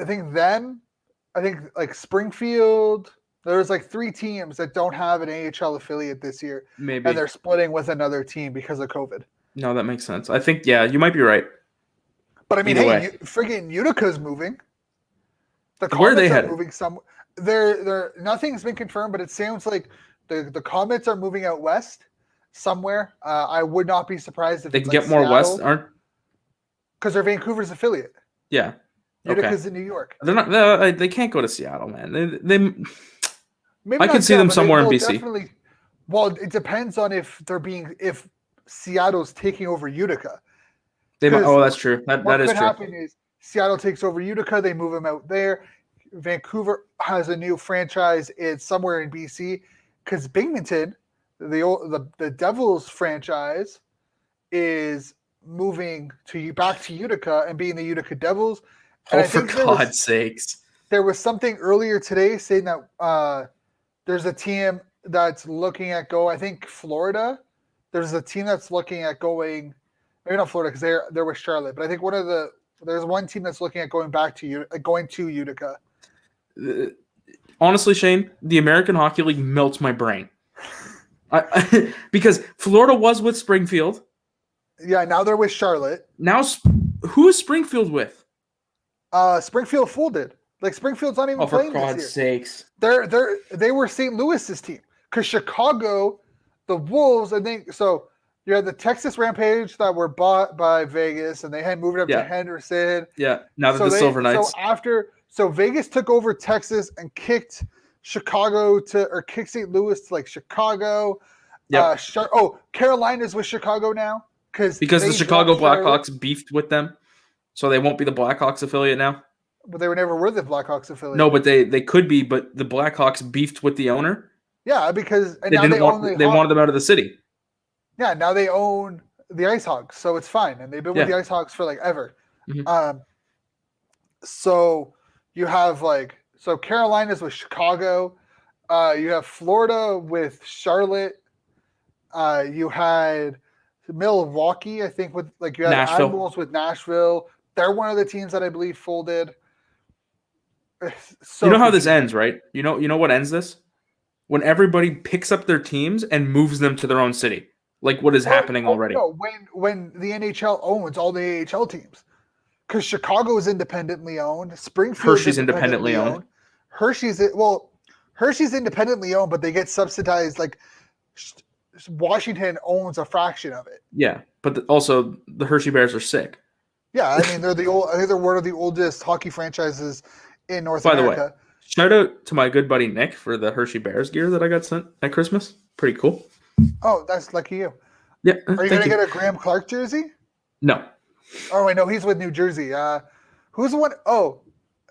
A: think Springfield. There's 3 teams that don't have an AHL affiliate this year.
B: Maybe.
A: And they're splitting with another team because of COVID.
B: No, that makes sense. I think, you might be right.
A: But I mean, friggin' Utica's moving. The
B: Where are they
A: headed? Moving they're nothing's been confirmed, but it sounds like the Comets are moving out west somewhere. I would not be surprised if
B: they can get more Seattle, west,
A: because they're Vancouver's affiliate.
B: Yeah.
A: Utica's in New York.
B: They're not. They can't go to Seattle, man. Maybe I could see them somewhere in BC.
A: Definitely. Well, it depends on if Seattle's taking over Utica.
B: That's true. That is true. What could
A: happen is Seattle takes over Utica. They move them out there. Vancouver has a new franchise. It's somewhere in BC because Binghamton, the Devils franchise, is moving back to Utica and being the Utica Devils. And
B: Oh,
A: I
B: for
A: think
B: God's sakes.
A: there was something earlier today saying that there's a team that's looking at I think Florida. There's a team that's looking at going, maybe not Florida because they're with Charlotte, but I think there's one team that's looking at going to Utica.
B: Honestly, Shane, the American Hockey League melts my brain. Because Florida was with Springfield.
A: Yeah, now they're with Charlotte.
B: Now, who is Springfield with?
A: Springfield folded. Like Springfield's not even playing this year.
B: For God's sakes!
A: They were St. Louis's team because Chicago, the Wolves, I think. So you had the Texas Rampage that were bought by Vegas, and they had moved up to Henderson.
B: Yeah, now that the Silver Knights.
A: So Vegas took over Texas and kicked Chicago kicked St. Louis to like Chicago.
B: Yeah.
A: Carolina's with Chicago now because
B: the Chicago Blackhawks beefed with them, so they won't be the Blackhawks affiliate now.
A: But they were never the Blackhawks affiliate.
B: No, but they could be. But the Blackhawks beefed with the owner.
A: Yeah, because
B: they wanted them out of the city.
A: Yeah, now they own the Ice Hogs, so it's fine, and they've been with the Ice Hogs for like ever.
B: Mm-hmm.
A: So you have Carolina's with Chicago. You have Florida with Charlotte. You had Milwaukee, I think, with you had
B: Nashville.
A: Admirals with Nashville. They're one of the teams that I believe folded.
B: So you know how this ends, right? You know what ends this? When everybody picks up their teams and moves them to their own city, like what is happening already.
A: No, when the NHL owns all the AHL teams, because Chicago is independently owned, Springfield
B: Hershey's independently owned.
A: Hershey's independently owned, but they get subsidized. Like Washington owns a fraction of it.
B: Yeah, but also the Hershey Bears are sick.
A: Yeah, I mean I think they're one of the oldest hockey franchises in North America.
B: By the way, shout out to my good buddy Nick for the Hershey Bears gear that I got sent at Christmas. Pretty cool.
A: Oh, that's lucky you.
B: Yeah.
A: Are you gonna get a Graham Clark jersey?
B: No.
A: Oh, I know he's with New Jersey. Who's the one? Oh,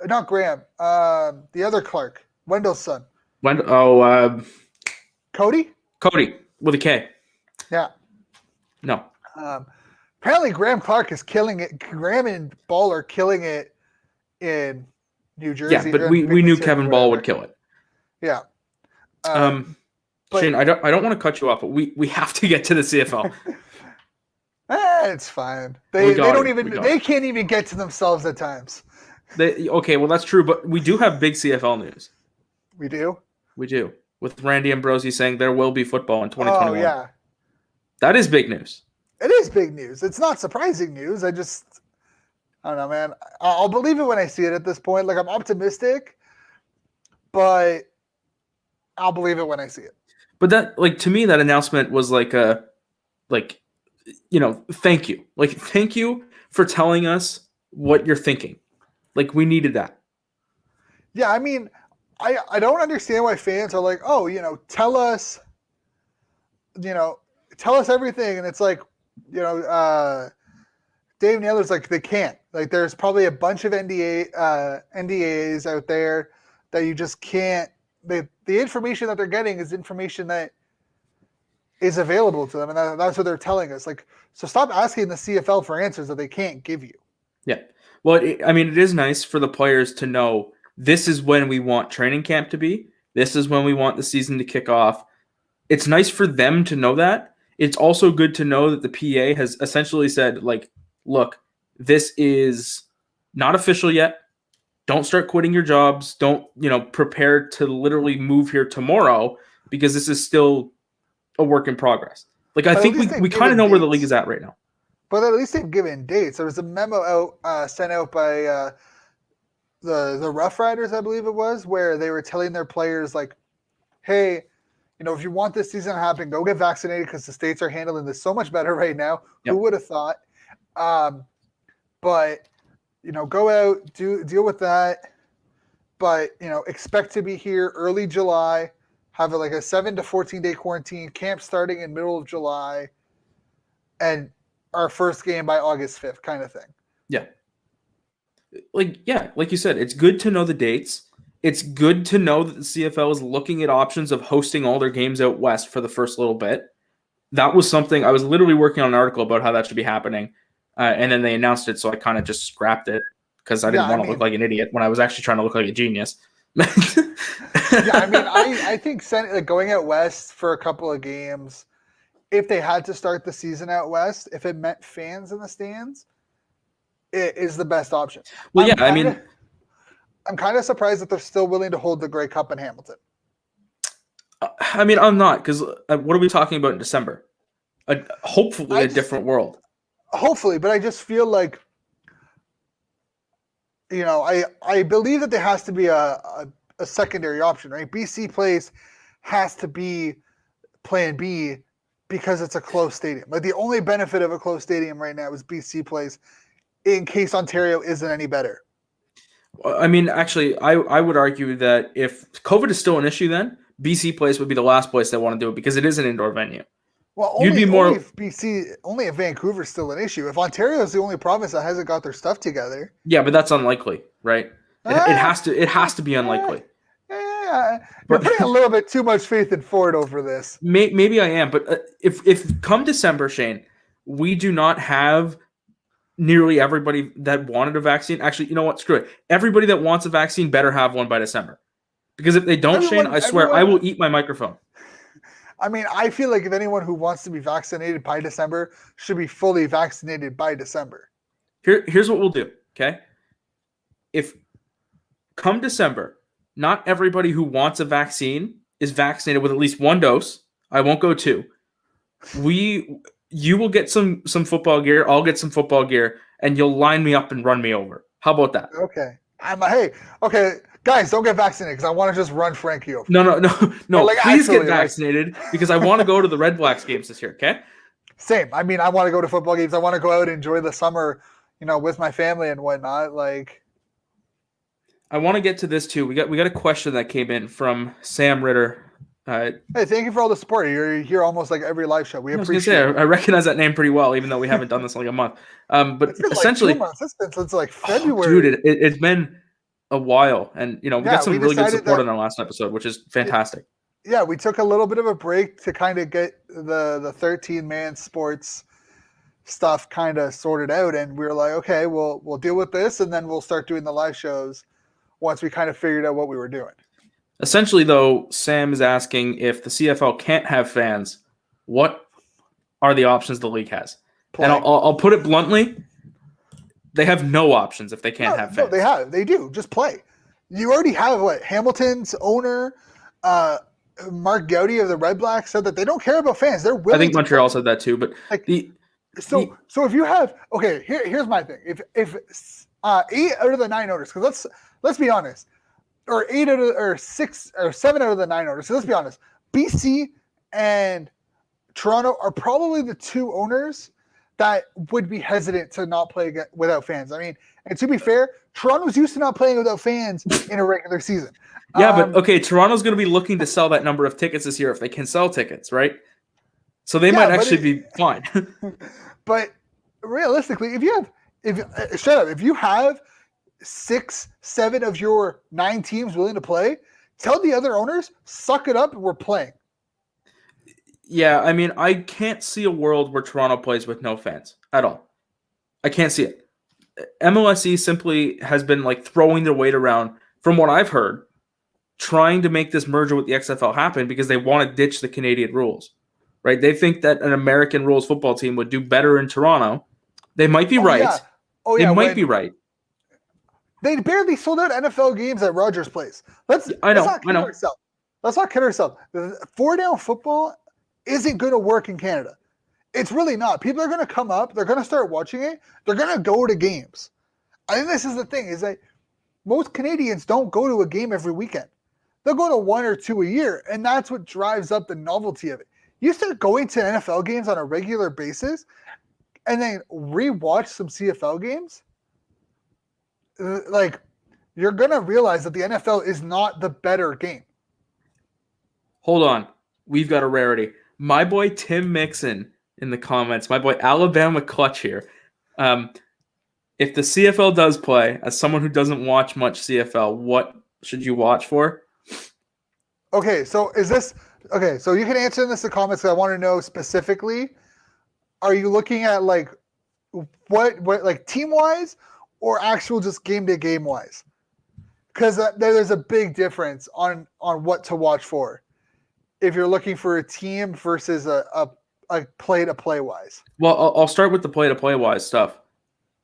A: not Graham. The other Clark, Wendell's son. Cody.
B: Cody with a K.
A: Yeah.
B: No.
A: Apparently, Graham Clark is killing it. Graham and Ball are killing it in New Jersey.
B: Yeah, but we knew Kevin Ball would kill it.
A: Yeah.
B: Shane, I don't want to cut you off, but we have to get to the CFL.
A: It's fine. They can't even get to themselves at times.
B: Okay, well that's true, but we do have big CFL news.
A: We do? We do.
B: With Randy Ambrosi saying there will be football in 2021.
A: Oh, yeah.
B: That is big news.
A: It is big news. It's not surprising news. I don't know, man. I'll believe it when I see it at this point. Like, I'm optimistic, but I'll believe it when I see it.
B: But that, to me, that announcement was thank you. Thank you for telling us what you're thinking. We needed that.
A: Yeah, I mean, I don't understand why fans are like, oh, tell us everything. And it's like, Dave Naylor's like, they can't. There's probably a bunch of NDAs out there that you just can't. The information that they're getting is information that is available to them, and that's what they're telling us. So stop asking the CFL for answers that they can't give you.
B: Yeah. Well, it is nice for the players to know this is when we want training camp to be. This is when we want the season to kick off. It's nice for them to know that. It's also good to know that the PA has essentially said, look, this is not official yet. Don't start quitting your jobs. Don't, prepare to literally move here tomorrow because this is still a work in progress. I think we kind of know where the league is at right now.
A: But at least they've given dates. There was a memo sent out by the Rough Riders, I believe it was, where they were telling their players, hey, if you want this season to happen, go get vaccinated because the states are handling this so much better right now. Yep. Who would have thought? But go out, deal with that. But, expect to be here early July, have a 7 to 14 day quarantine, camp starting in middle of July, and our first game by August 5th kind of thing.
B: Yeah. Like you said, it's good to know the dates. It's good to know that the CFL is looking at options of hosting all their games out west for the first little bit. that was something I was literally working on an article about how that should be happening. And then they announced it. So I kind of just scrapped it because I didn't want to look like an idiot when I was actually trying to look like a genius.
A: Yeah, I mean, I think going out west for a couple of games, if they had to start the season out west, if it meant fans in the stands, it is the best option.
B: Well,
A: I'm kind of surprised that they're still willing to hold the Grey Cup in Hamilton.
B: I mean, I'm not, because what are we talking about in December? Hopefully a different world.
A: Hopefully, but I just feel like, I believe that there has to be a secondary option, right? BC Place has to be plan B because it's a closed stadium. Like the only benefit of a closed stadium right now is BC Place in case Ontario isn't any better.
B: I mean, actually, I would argue that if COVID is still an issue, then BC Place would be the last place they want to do it because it is an indoor venue.
A: Well, only if BC, only if Vancouver's still an issue. If Ontario is the only province that hasn't got their stuff together.
B: Yeah, but that's unlikely, right? It has to be unlikely.
A: Yeah, you're putting a little bit too much faith in Ford over this.
B: Maybe I am, but if come December, Shane, we do not have nearly everybody that wanted a vaccine. Actually, you know what? Screw it. Everybody that wants a vaccine better have one by December. Because if they don't, Shane, I swear I will eat my microphone.
A: I mean, I feel like if anyone who wants to be vaccinated by December should be fully vaccinated by December.
B: Here's what we'll do, okay? If come December, not everybody who wants a vaccine is vaccinated with at least one dose. I won't go two. You will get some football gear. I'll get some football gear, and you'll line me up and run me over. How about that?
A: Okay. Okay. Guys, don't get vaccinated because I want to just run Frankie over.
B: No. Please get vaccinated because I want to go to the Red Blacks games this year, okay?
A: Same. I mean, I want to go to football games. I want to go out and enjoy the summer, with my family and whatnot. Like,
B: I want to get to this too. We got a question that came in from Sam Ritter.
A: Hey, thank you for all the support. You're here almost like every live show. We appreciate it.
B: I recognize that name pretty well, even though we haven't done this in like a month. But essentially,
A: like 2 months. It's been since like February.
B: Dude, it's been a while, and we got some really good support on our last episode, which is fantastic.
A: Yeah, we took a little bit of a break to kind of get the 13-man sports stuff kind of sorted out, and we were like, okay, we'll deal with this, and then we'll start doing the live shows once we kind of figured out what we were doing.
B: Essentially, though, Sam is asking if the CFL can't have fans, what are the options the league has? Play. And I'll put it bluntly. They have no options if they can't have fans.
A: No, they do. Just play. You already have Hamilton's owner, Mark Gowdy of the Red Blacks, said that they don't care about fans. They're willing.
B: I think Montreal said that too, but
A: so if you have here's my thing. If 8 out of the 9 owners, because let's be honest, or 7 out of the 9 owners. So let's be honest, BC and Toronto are probably the 2 owners that would be hesitant to not play without fans. I mean, and to be fair, Toronto's used to not playing without fans in a regular season.
B: Yeah, but okay, Toronto's going to be looking to sell that number of tickets this year if they can sell tickets, right? So they might actually be fine.
A: But realistically, if you have 6, 7 of your 9 teams willing to play, tell the other owners, suck it up, we're playing.
B: Yeah, I mean, I can't see a world where Toronto plays with no fans at all. I can't see it. MLSE simply has been throwing their weight around, from what I've heard, trying to make this merger with the XFL happen because they want to ditch the Canadian rules, right? They think that an American rules football team would do better in Toronto. They might be right. Yeah. They might be right.
A: They barely sold out NFL games at Rogers Place. Let's not kid ourselves. 4-down football isn't going to work in Canada. It's really not. People are going to come up. They're going to start watching it. They're going to go to games. I think this is the thing, is that most Canadians don't go to a game every weekend. They'll go to 1 or 2 a year, and that's what drives up the novelty of it. You start going to NFL games on a regular basis and then rewatch some CFL games, you're going to realize that the NFL is not the better game.
B: Hold on. We've got a rarity. My boy Tim Mixon in the comments, my boy Alabama Clutch here. If the CFL does play, as someone who doesn't watch much CFL, what should you watch for?
A: Okay, so is this Okay, so you can answer this in the comments. I want to know specifically, are you looking at like what like team wise or actual just game to game wise? Because there's a big difference on what to watch for if you're looking for a team versus a play to play wise.
B: Well, I'll start with the play to play wise stuff.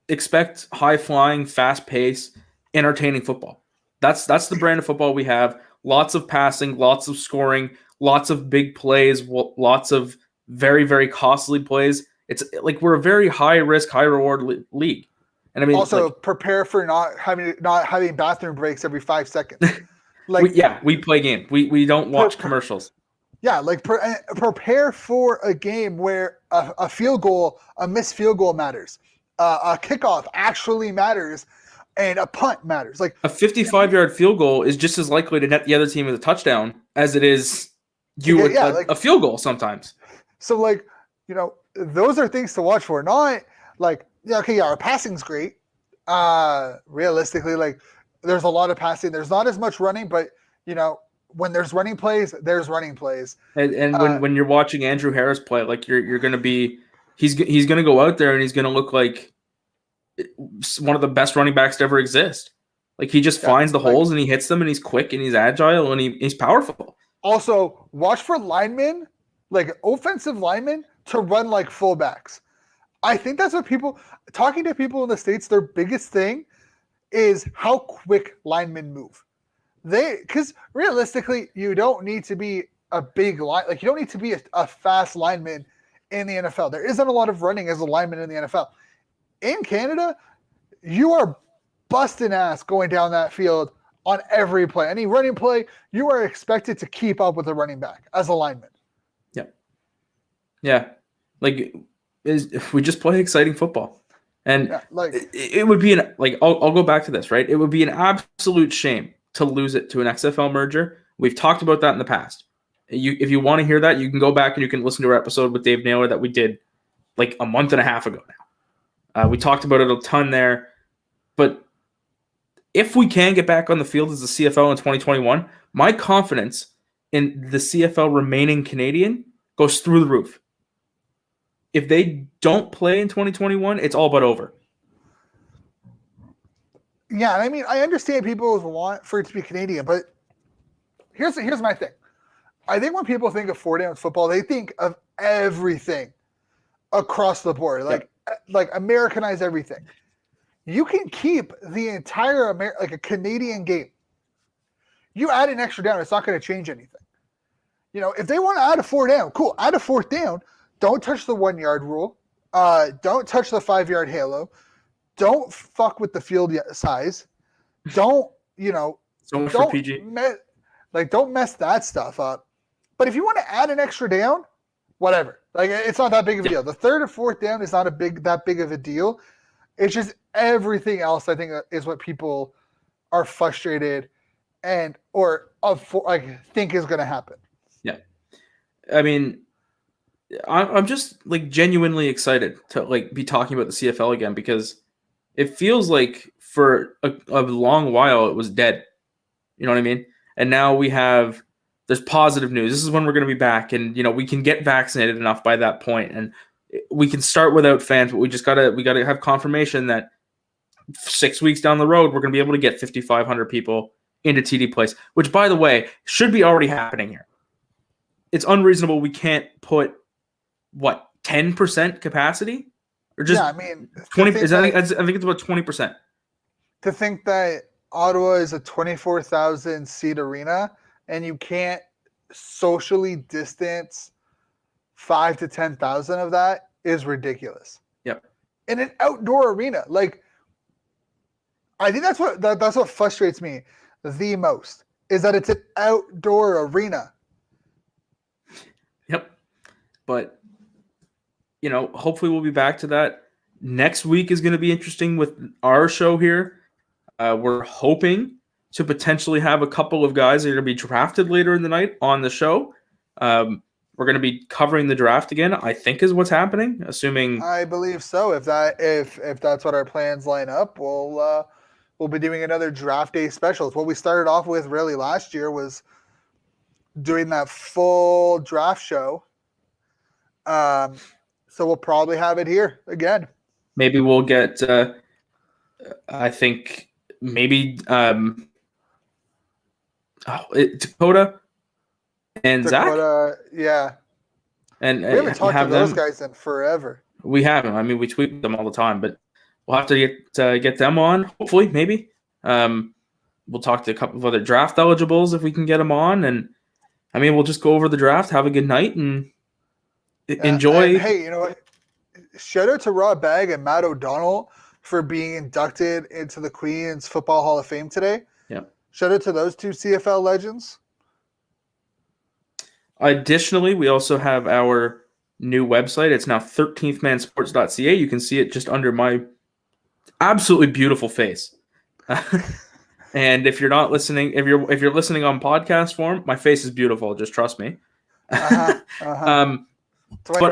B: Expect high flying, fast pace, entertaining football. That's the brand of football we have. Lots of passing, lots of scoring, lots of big plays, lots of very, very costly plays. It's like we're a very high risk, high reward league. And I mean,
A: also
B: like,
A: prepare for not having bathroom breaks every 5 seconds. Like
B: we play game. We don't watch commercials.
A: Yeah, like prepare for a game where a field goal, a missed field goal matters, a kickoff actually matters, and a punt matters. Like
B: a 55-yard field goal is just as likely to net the other team with a touchdown as it is a field goal sometimes.
A: So like, you know, those are things to watch for. Not like, our passing's great. Realistically, like there's a lot of passing. There's not as much running, but you know, when there's running plays, there's running plays.
B: And when you're watching Andrew Harris play, like you're going to be, he's going to go out there and he's going to look like one of the best running backs to ever exist. Like he just finds the holes and he hits them and he's quick and he's agile and he's powerful.
A: Also, watch for linemen, like offensive linemen, to run like fullbacks. I think that's what talking to people in the States, their biggest thing is how quick linemen move. Because realistically, you don't need to be a big line. Like you don't need to be a fast lineman in the NFL. There isn't a lot of running as a lineman in the NFL. In Canada, you are busting ass going down that field on every play. Any running play, you are expected to keep up with the running back as a lineman.
B: Yeah. Like we just play exciting football. And it would be I'll go back to this, right? It would be an absolute shame to lose it to an XFL merger. We've talked about that in the past. If you want to hear that, you can go back and you can listen to our episode with Dave Naylor that we did like a month and a half ago now. We talked about it a ton there. But if we can get back on the field as the CFL in 2021, my confidence in the CFL remaining Canadian goes through the roof. If they don't play in 2021, it's all but over.
A: Yeah, I mean, I understand people want for it to be Canadian, but here's my thing. I think when people think of 4-down football, they think of everything across the board, like Americanize everything. You can keep the entire a Canadian game. You add an extra down, it's not going to change anything. You know, if they want to add a 4-down, cool. Add a 4th down. Don't touch the 1 yard rule. Don't touch the 5 yard halo. Don't fuck with the field size. Don't,
B: so much for PG.
A: Don't mess that stuff up. But if you want to add an extra down, whatever. Like it's not that big of a deal. The 3rd or 4th down is not that big of a deal. It's just everything else. I think is what people are frustrated think is going to happen.
B: Yeah, I mean, I'm just like genuinely excited to like be talking about the CFL again because it feels like for a long while it was dead. You know what I mean? And now there's positive news. This is when we're going to be back, and we can get vaccinated enough by that point, and we can start without fans. But we gotta have confirmation that 6 weeks down the road we're going to be able to get 5,500 people into TD Place, which by the way should be already happening here. It's unreasonable we can't put 10% capacity or just 20. I think it's about 20%.
A: To think that Ottawa is a 24,000 seat arena and you can't socially distance 5 to 10,000 of that is ridiculous.
B: Yep.
A: In an outdoor arena, like I think that's what frustrates me the most is that it's an outdoor arena.
B: Yep. But hopefully we'll be back to that. Next week is going to be interesting with our show here. We're hoping to potentially have a couple of guys that are going to be drafted later in the night on the show. We're going to be covering the draft again, I think is what's happening, assuming.
A: I believe so. If that's what our plans line up, we'll be doing another draft day special. What we started off with really last year was doing that full draft show. So we'll probably have it here again.
B: Maybe we'll get. I think maybe Dakota and Zach.
A: Yeah.
B: And
A: we haven't talked to those guys in forever.
B: We haven't. I mean, we tweet them all the time, but we'll have to get them on. Hopefully, maybe. We'll talk to a couple of other draft eligibles if we can get them on, and I mean, we'll just go over the draft, have a good night, and enjoy.
A: And hey, you know what? Shout out to Rob Bagg and Matt O'Donnell for being inducted into the Queen's Football Hall of Fame today.
B: Yeah.
A: Shout out to those two CFL legends.
B: Additionally, we also have our new website. It's now 13thmansports.ca. You can see it just under my absolutely beautiful face. And if you're not listening, if you're listening on podcast form, my face is beautiful. Just trust me. But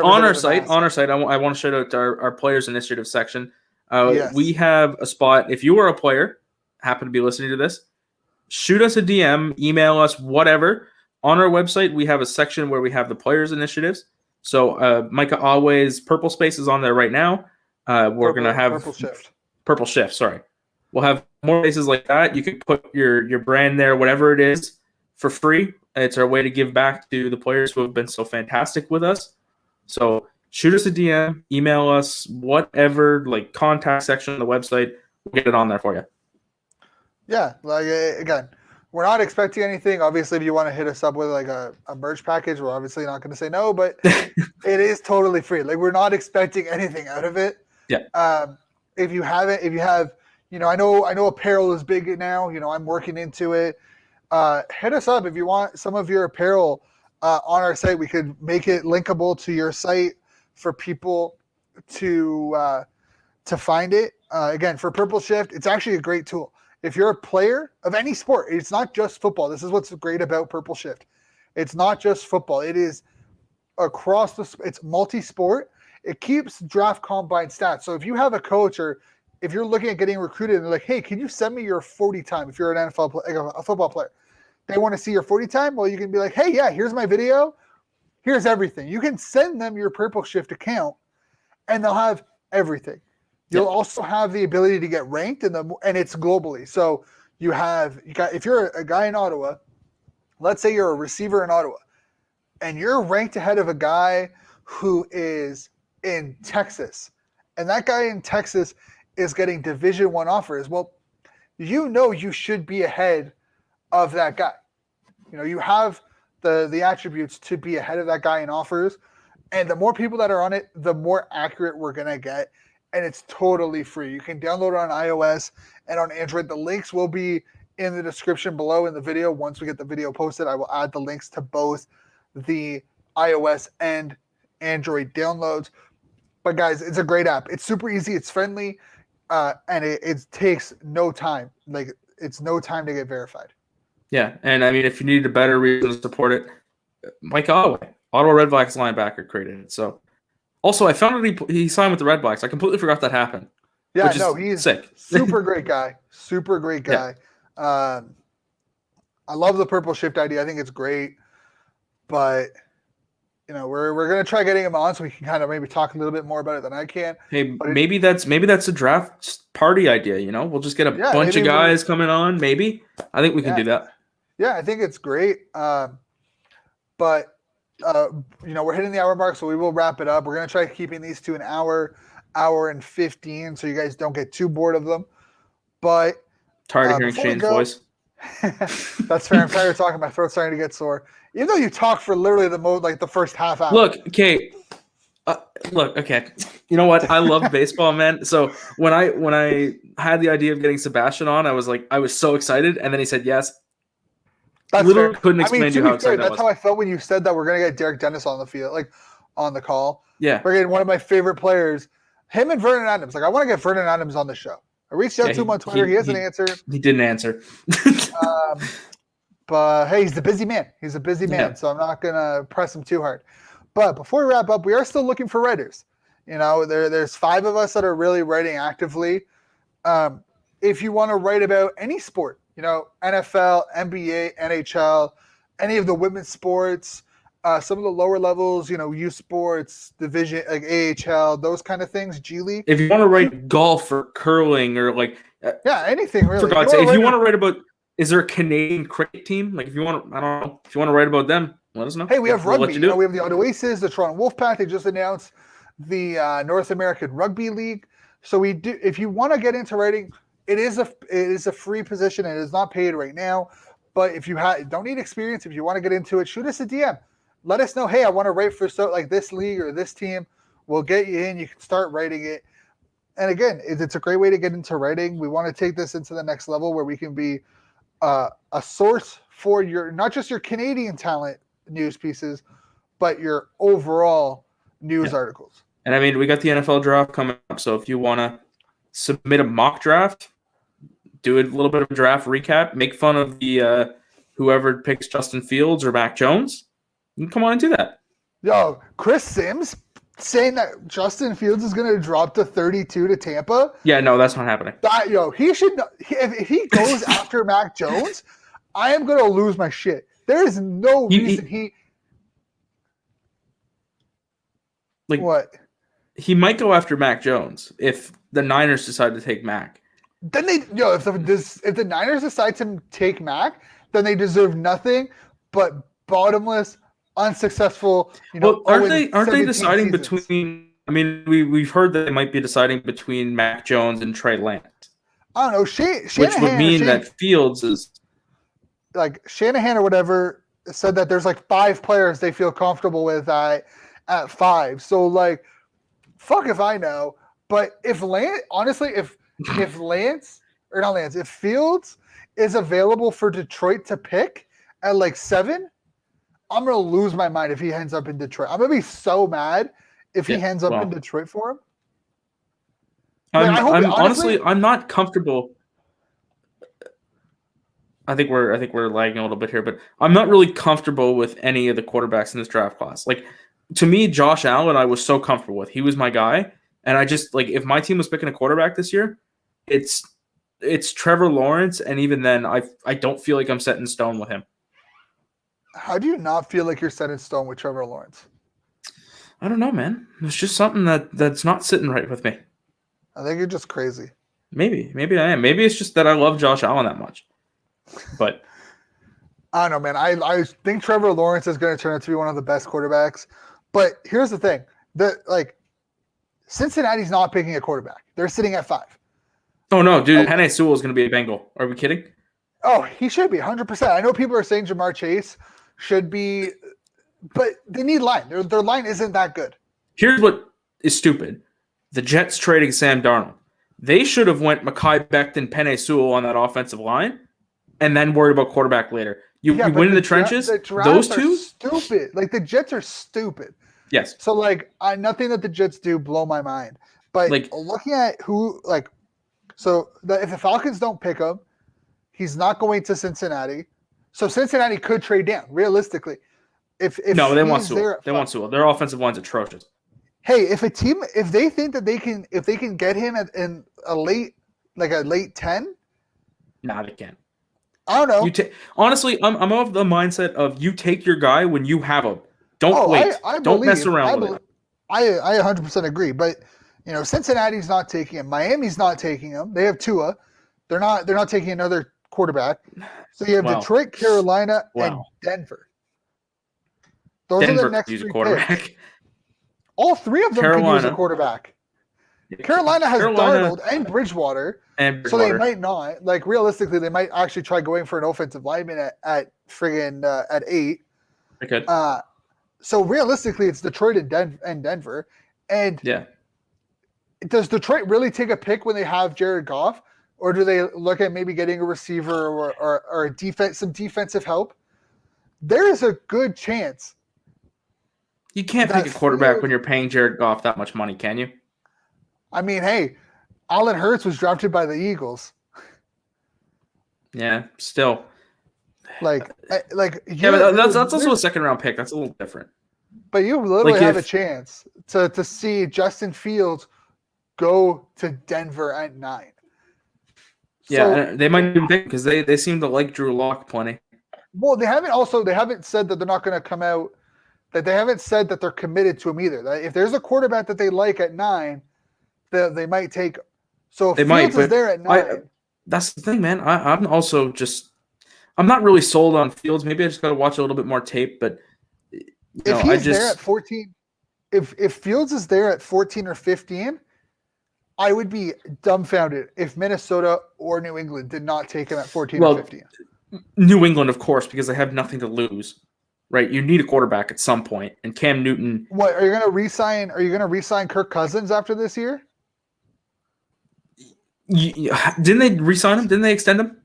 B: on our site, I want to shout out to our players initiative section.
A: Yes.
B: We have a spot. If you are a player, happen to be listening to this, shoot us a DM, email us, whatever. On our website, we have a section where we have the players initiatives. So Micah Always Purple Space is on there right now. We're going to have Purple Shift. Sorry. We'll have more places like that. You can put your brand there, whatever it is, for free. It's our way to give back to the players who have been so fantastic with us. So shoot us a DM, email us, whatever, like contact section on the website. We'll get it on there for you.
A: Yeah, like again, we're not expecting anything. Obviously, if you want to hit us up with like a merch package, we're obviously not going to say no, but it is totally free. Like we're not expecting anything out of it.
B: Yeah.
A: If you have, you know, I know apparel is big now. You know, I'm working into it. Hit us up if you want some of your apparel on our site. We could make it linkable to your site for people to find it. Again, for Purple Shift, it's actually a great tool. If you're a player of any sport, it's not just football. This is what's great about Purple Shift. It's not just football. It is across it's multi-sport. It keeps draft combine stats. So if you have a coach or if you're looking at getting recruited and they're like, hey, can you send me your 40 time if you're an NFL player, a football player? They want to see your 40 time. Well, you can be like, hey, yeah, here's my video. Here's everything. You can send them your Purple Shift account and they'll have everything. You'll also have the ability to get ranked and it's globally. So you got if you're a guy in Ottawa, let's say you're a receiver in Ottawa and you're ranked ahead of a guy who is in Texas, and that guy in Texas is getting Division I offers. Well, you know you should be ahead of that guy. You know, you have the attributes to be ahead of that guy in offers, and the more people that are on it, the more accurate we're gonna get. And it's totally free. You can download it on iOS and on Android. The links will be in the description below in the video. Once we get the video posted, I will add the links to both the iOS and Android downloads. But guys, it's a great app. It's super easy. It's friendly. And it takes no time. Like it's no time to get verified.
B: Yeah. And I mean, if you need a better reason to support it, Mike Ottawa Redblacks linebacker created it. So also, I found out he signed with the Red Blacks. I completely forgot that happened.
A: Yeah, no, he's sick. Super great guy. Super great guy. Yeah. I love the Purple Shift idea. I think it's great. But, you know, we're going to try getting him on so we can kind of maybe talk a little bit more about it than I can.
B: Hey, maybe that's a draft party idea, you know? We'll just get a bunch of guys coming on, maybe. I think we can do that. Yeah,
A: I think it's great. But you know, we're hitting the hour mark, so we will wrap it up. We're going to try keeping these to an hour and 15, so you guys don't get too bored of them. But
B: tired of hearing Shane's voice.
A: That's fair. I'm tired of talking. My throat's starting to get sore. Even though you talk for literally the first half hour.
B: Look, okay. You know what? I love baseball, man. So when I had the idea of getting Sebastien on, I was so excited, and then he said yes.
A: That's
B: literally
A: fair.
B: Couldn't explain to you how excited
A: that's how I felt when you said that we're gonna get Derek Dennis on the field, like on the call.
B: Yeah,
A: we're getting one of my favorite players, him and Vernon Adams. Like I want to get Vernon Adams on the show. I reached out to him on Twitter. He hasn't answered.
B: He didn't answer.
A: But hey, he's a busy man. So I'm not gonna press him too hard. But before we wrap up, we are still looking for writers. You know, there's 5 of us that are really writing actively. If you want to write about any sport, you know, NFL, NBA, NHL, any of the women's sports, some of the lower levels, youth sports, division, like AHL, those kind of things, G League.
B: If you want to write golf or curling or
A: yeah, anything really.
B: For God's sake, if you want to write about, is there a Canadian cricket team? Like if you want to, I don't know, if you want to write about them, let us know.
A: Hey, we have
B: We'll
A: rugby. We have the Ottawa Aces, the Toronto Wolfpack. They just announced the North American Rugby League. So we do. If you want to get into writing, it is a free position and it is not paid right now. But if you don't need experience, if you want to get into it, shoot us a DM. Let us know. Hey, I want to write for like this league or this team. We'll get you in. You can start writing it. And again, it's a great way to get into writing. We want to take this into the next level where we can be a source for not just your Canadian talent news pieces, but your overall news articles.
B: And I mean, we got the NFL draft coming up. So if you want to submit a mock draft, do a little bit of a draft recap, make fun of the whoever picks Justin Fields or Mac Jones, you can come on and do that.
A: Yo, Chris Sims saying that Justin Fields is going to drop to 32 to Tampa.
B: Yeah, no, that's not happening.
A: He should not. If he goes after Mac Jones, I am going to lose my shit. There is no reason what?
B: He might go after Mac Jones if the Niners decide to take Mac.
A: Then if the Niners decide to take Mac, then they deserve nothing but bottomless, unsuccessful.
B: Aren't they deciding between? I mean, we've heard that they might be deciding between Mac Jones and Trey Lance.
A: I don't know. Shanahan,
B: which would mean that Fields is
A: like Shanahan or whatever said that there's like 5 players they feel comfortable with at 5. So like, fuck if I know. But if Lance, honestly, if Fields is available for Detroit to pick at like 7, I'm gonna lose my mind if he ends up in Detroit. I'm gonna be so mad if he ends up in Detroit for him.
B: I'm not comfortable. I think we're lagging a little bit here, but I'm not really comfortable with any of the quarterbacks in this draft class. Like, to me, Josh Allen, I was so comfortable with. He was my guy, and I just like if my team was picking a quarterback this year, it's Trevor Lawrence, and even then, I don't feel like I'm set in stone with him.
A: How do you not feel like you're set in stone with Trevor Lawrence?
B: I don't know, man. It's just something that's not sitting right with me.
A: I think you're just crazy.
B: Maybe I am. Maybe it's just that I love Josh Allen that much. But
A: I don't know, man. I think Trevor Lawrence is going to turn out to be one of the best quarterbacks. But here's the thing: Cincinnati's not picking a quarterback. They're sitting at 5.
B: Oh no, dude! Penei Sewell is going to be a Bengal. Are we kidding?
A: Oh, he should be 100%. I know people are saying Jamar Chase should be, but they need line. Their line isn't that good.
B: Here's what is stupid: the Jets trading Sam Darnold. They should have went Mekhi Becton, Penei Sewell on that offensive line, and then worried about quarterback later. You win in the trenches. Those two
A: stupid. Like the Jets are stupid.
B: Yes.
A: So nothing that the Jets do blow my mind. But looking at who if the Falcons don't pick him, he's not going to Cincinnati. So Cincinnati could trade down realistically. If
B: they want Sewell. They want Sewell. Their offensive line's atrocious.
A: Hey, if they think that they can get him in a late 10,
B: nah, they can't.
A: I don't know.
B: Honestly, I'm of the mindset of you take your guy when you have him. Don't wait. Don't mess around with it.
A: I 100% agree. But Cincinnati's not taking him. Miami's not taking him. They have Tua. They're not taking another quarterback. So you have Detroit, Carolina, and Denver. Those are the next 3 quarterbacks. Picks. All 3 of them can use a quarterback. Carolina has Darnold and Bridgewater. So they might not. Like realistically, they might actually try going for an offensive lineman at 8.
B: They could.
A: So realistically, it's Detroit and Denver. And does Detroit really take a pick when they have Jared Goff, or do they look at maybe getting a receiver or a some defensive help? There is a good chance.
B: You can't pick a quarterback when you're paying Jared Goff that much money, can you?
A: I mean, hey, Allen Hurts was drafted by the Eagles.
B: Yeah, still.
A: But
B: that's also a second-round pick. That's a little different.
A: But you literally have a chance to see Justin Fields go to Denver at 9.
B: Yeah, they might even think because they seem to like Drew Lock plenty.
A: Well, they haven't said that they're not going to come out. That they haven't said that they're committed to him either. That if there's a quarterback that they like at 9, they might take. So if Fields is there at 9,
B: that's the thing, man. I'm also just I'm not really sold on Fields. Maybe I just got to watch a little bit more tape. But
A: if he's there at 14, if Fields is there at 14 or 15, I would be dumbfounded if Minnesota or New England did not take him at 14 or 15.
B: New England, of course, because they have nothing to lose, right? You need a quarterback at some point, and Cam Newton.
A: What are you going to re-sign? Are you going to re-sign Kirk Cousins after this year?
B: Didn't they re-sign him? Didn't they extend him?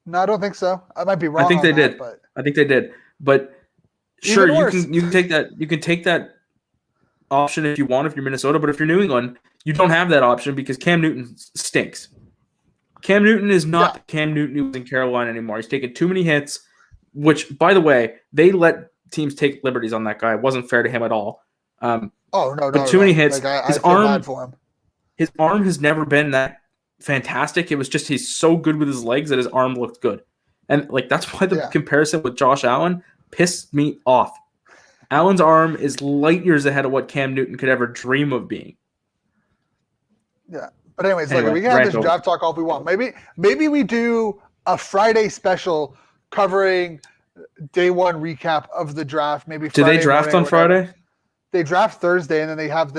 A: No, I don't think so. I might be wrong.
B: I think they did.
A: But
B: I think they did. But sure, you can take that. You can take that option if you want if you're Minnesota. But if you're New England, you don't have that option because Cam Newton stinks. Cam Newton is not the Cam Newton who was in Carolina anymore. He's taken too many hits, which, by the way, they let teams take liberties on that guy. It wasn't fair to him at all. Too many hits. His arm has never been that fantastic. It was just he's so good with his legs that his arm looked good. And that's why the comparison with Josh Allen pissed me off. Allen's arm is light years ahead of what Cam Newton could ever dream of being.
A: Yeah. But anyways, look, we can have this draft talk all we want. Maybe we do a Friday special covering day 1 recap of the draft. Maybe Friday.
B: Do they draft on Friday?
A: They draft Thursday, and then they have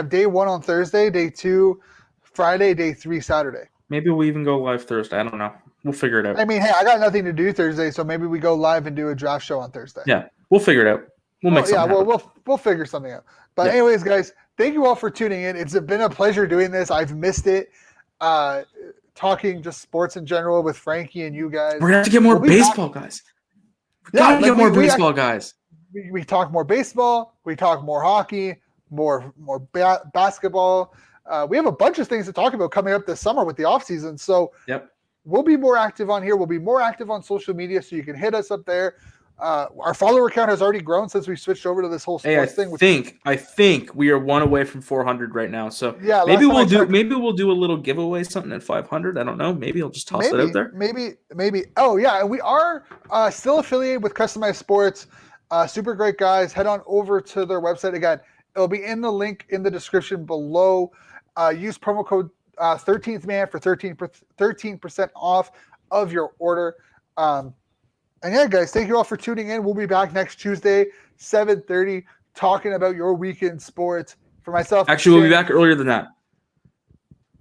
A: day 1 on Thursday, day 2 Friday, day 3 Saturday.
B: Maybe we'll even go live Thursday. I don't know. We'll figure it out.
A: I mean, hey, I got nothing to do Thursday, so maybe we go live and do a draft show on Thursday.
B: Yeah, we'll figure it out. We'll make something happen.
A: We'll figure something out. But anyways, guys, thank you all for tuning in. It's been a pleasure doing this. I've missed it. Talking just sports in general with Frankie and you guys.
B: We're gonna have to get more baseball guys. We gotta get more baseball guys.
A: We talk more baseball. We talk more hockey. More basketball. We have a bunch of things to talk about coming up this summer with the off season. So we'll be more active on here. We'll be more active on social media, so you can hit us up there. Our follower count has already grown since we switched over to this whole sports thing.
B: I think we are 1 away from 400 right now. So maybe we'll do a little giveaway, something at 500. I don't know. Maybe I'll just toss it out there.
A: Maybe. Oh yeah, and we are still affiliated with Customized Sports. Super great guys. Head on over to their website again. It'll be in the link in the description below. Use promo code 13th man for 13% off of your order. And yeah, guys, thank you all for tuning in. We'll be back next Tuesday, 7:30, talking about your weekend sports. For myself,
B: actually, we'll be back earlier than that.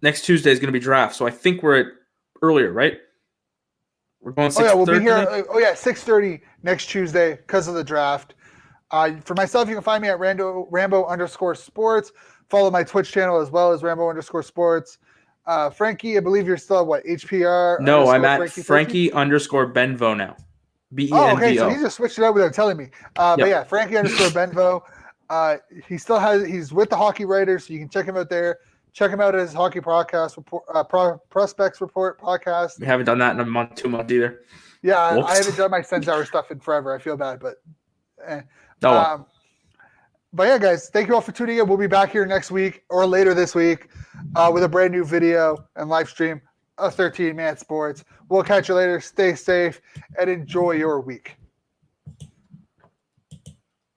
B: Next Tuesday is going to be draft, so I think we're at earlier, right? We're going 6:30.
A: We'll be here. 6:30 next Tuesday because of the draft. For myself, you can find me at Rambo_sports. Follow my Twitch channel as well as Rambo_sports. Frankie, I believe you're still at HPR?
B: No, I'm at Frankie_Benvo now. BENVO.
A: Oh, okay, so he just switched it out without telling me. But yeah, Frankie_Benvo. He's with the Hockey Writers, so you can check him out there. Check him out at his Hockey Podcast Prospects Report podcast.
B: We haven't done that in a month, 2 months either.
A: Yeah, I haven't done my Sense Hour stuff in forever. I feel bad, but but yeah, guys, thank you all for tuning in. We'll be back here next week or later this week with a brand new video and live stream of 13 Man Sports. We'll catch you later. Stay safe and enjoy your week.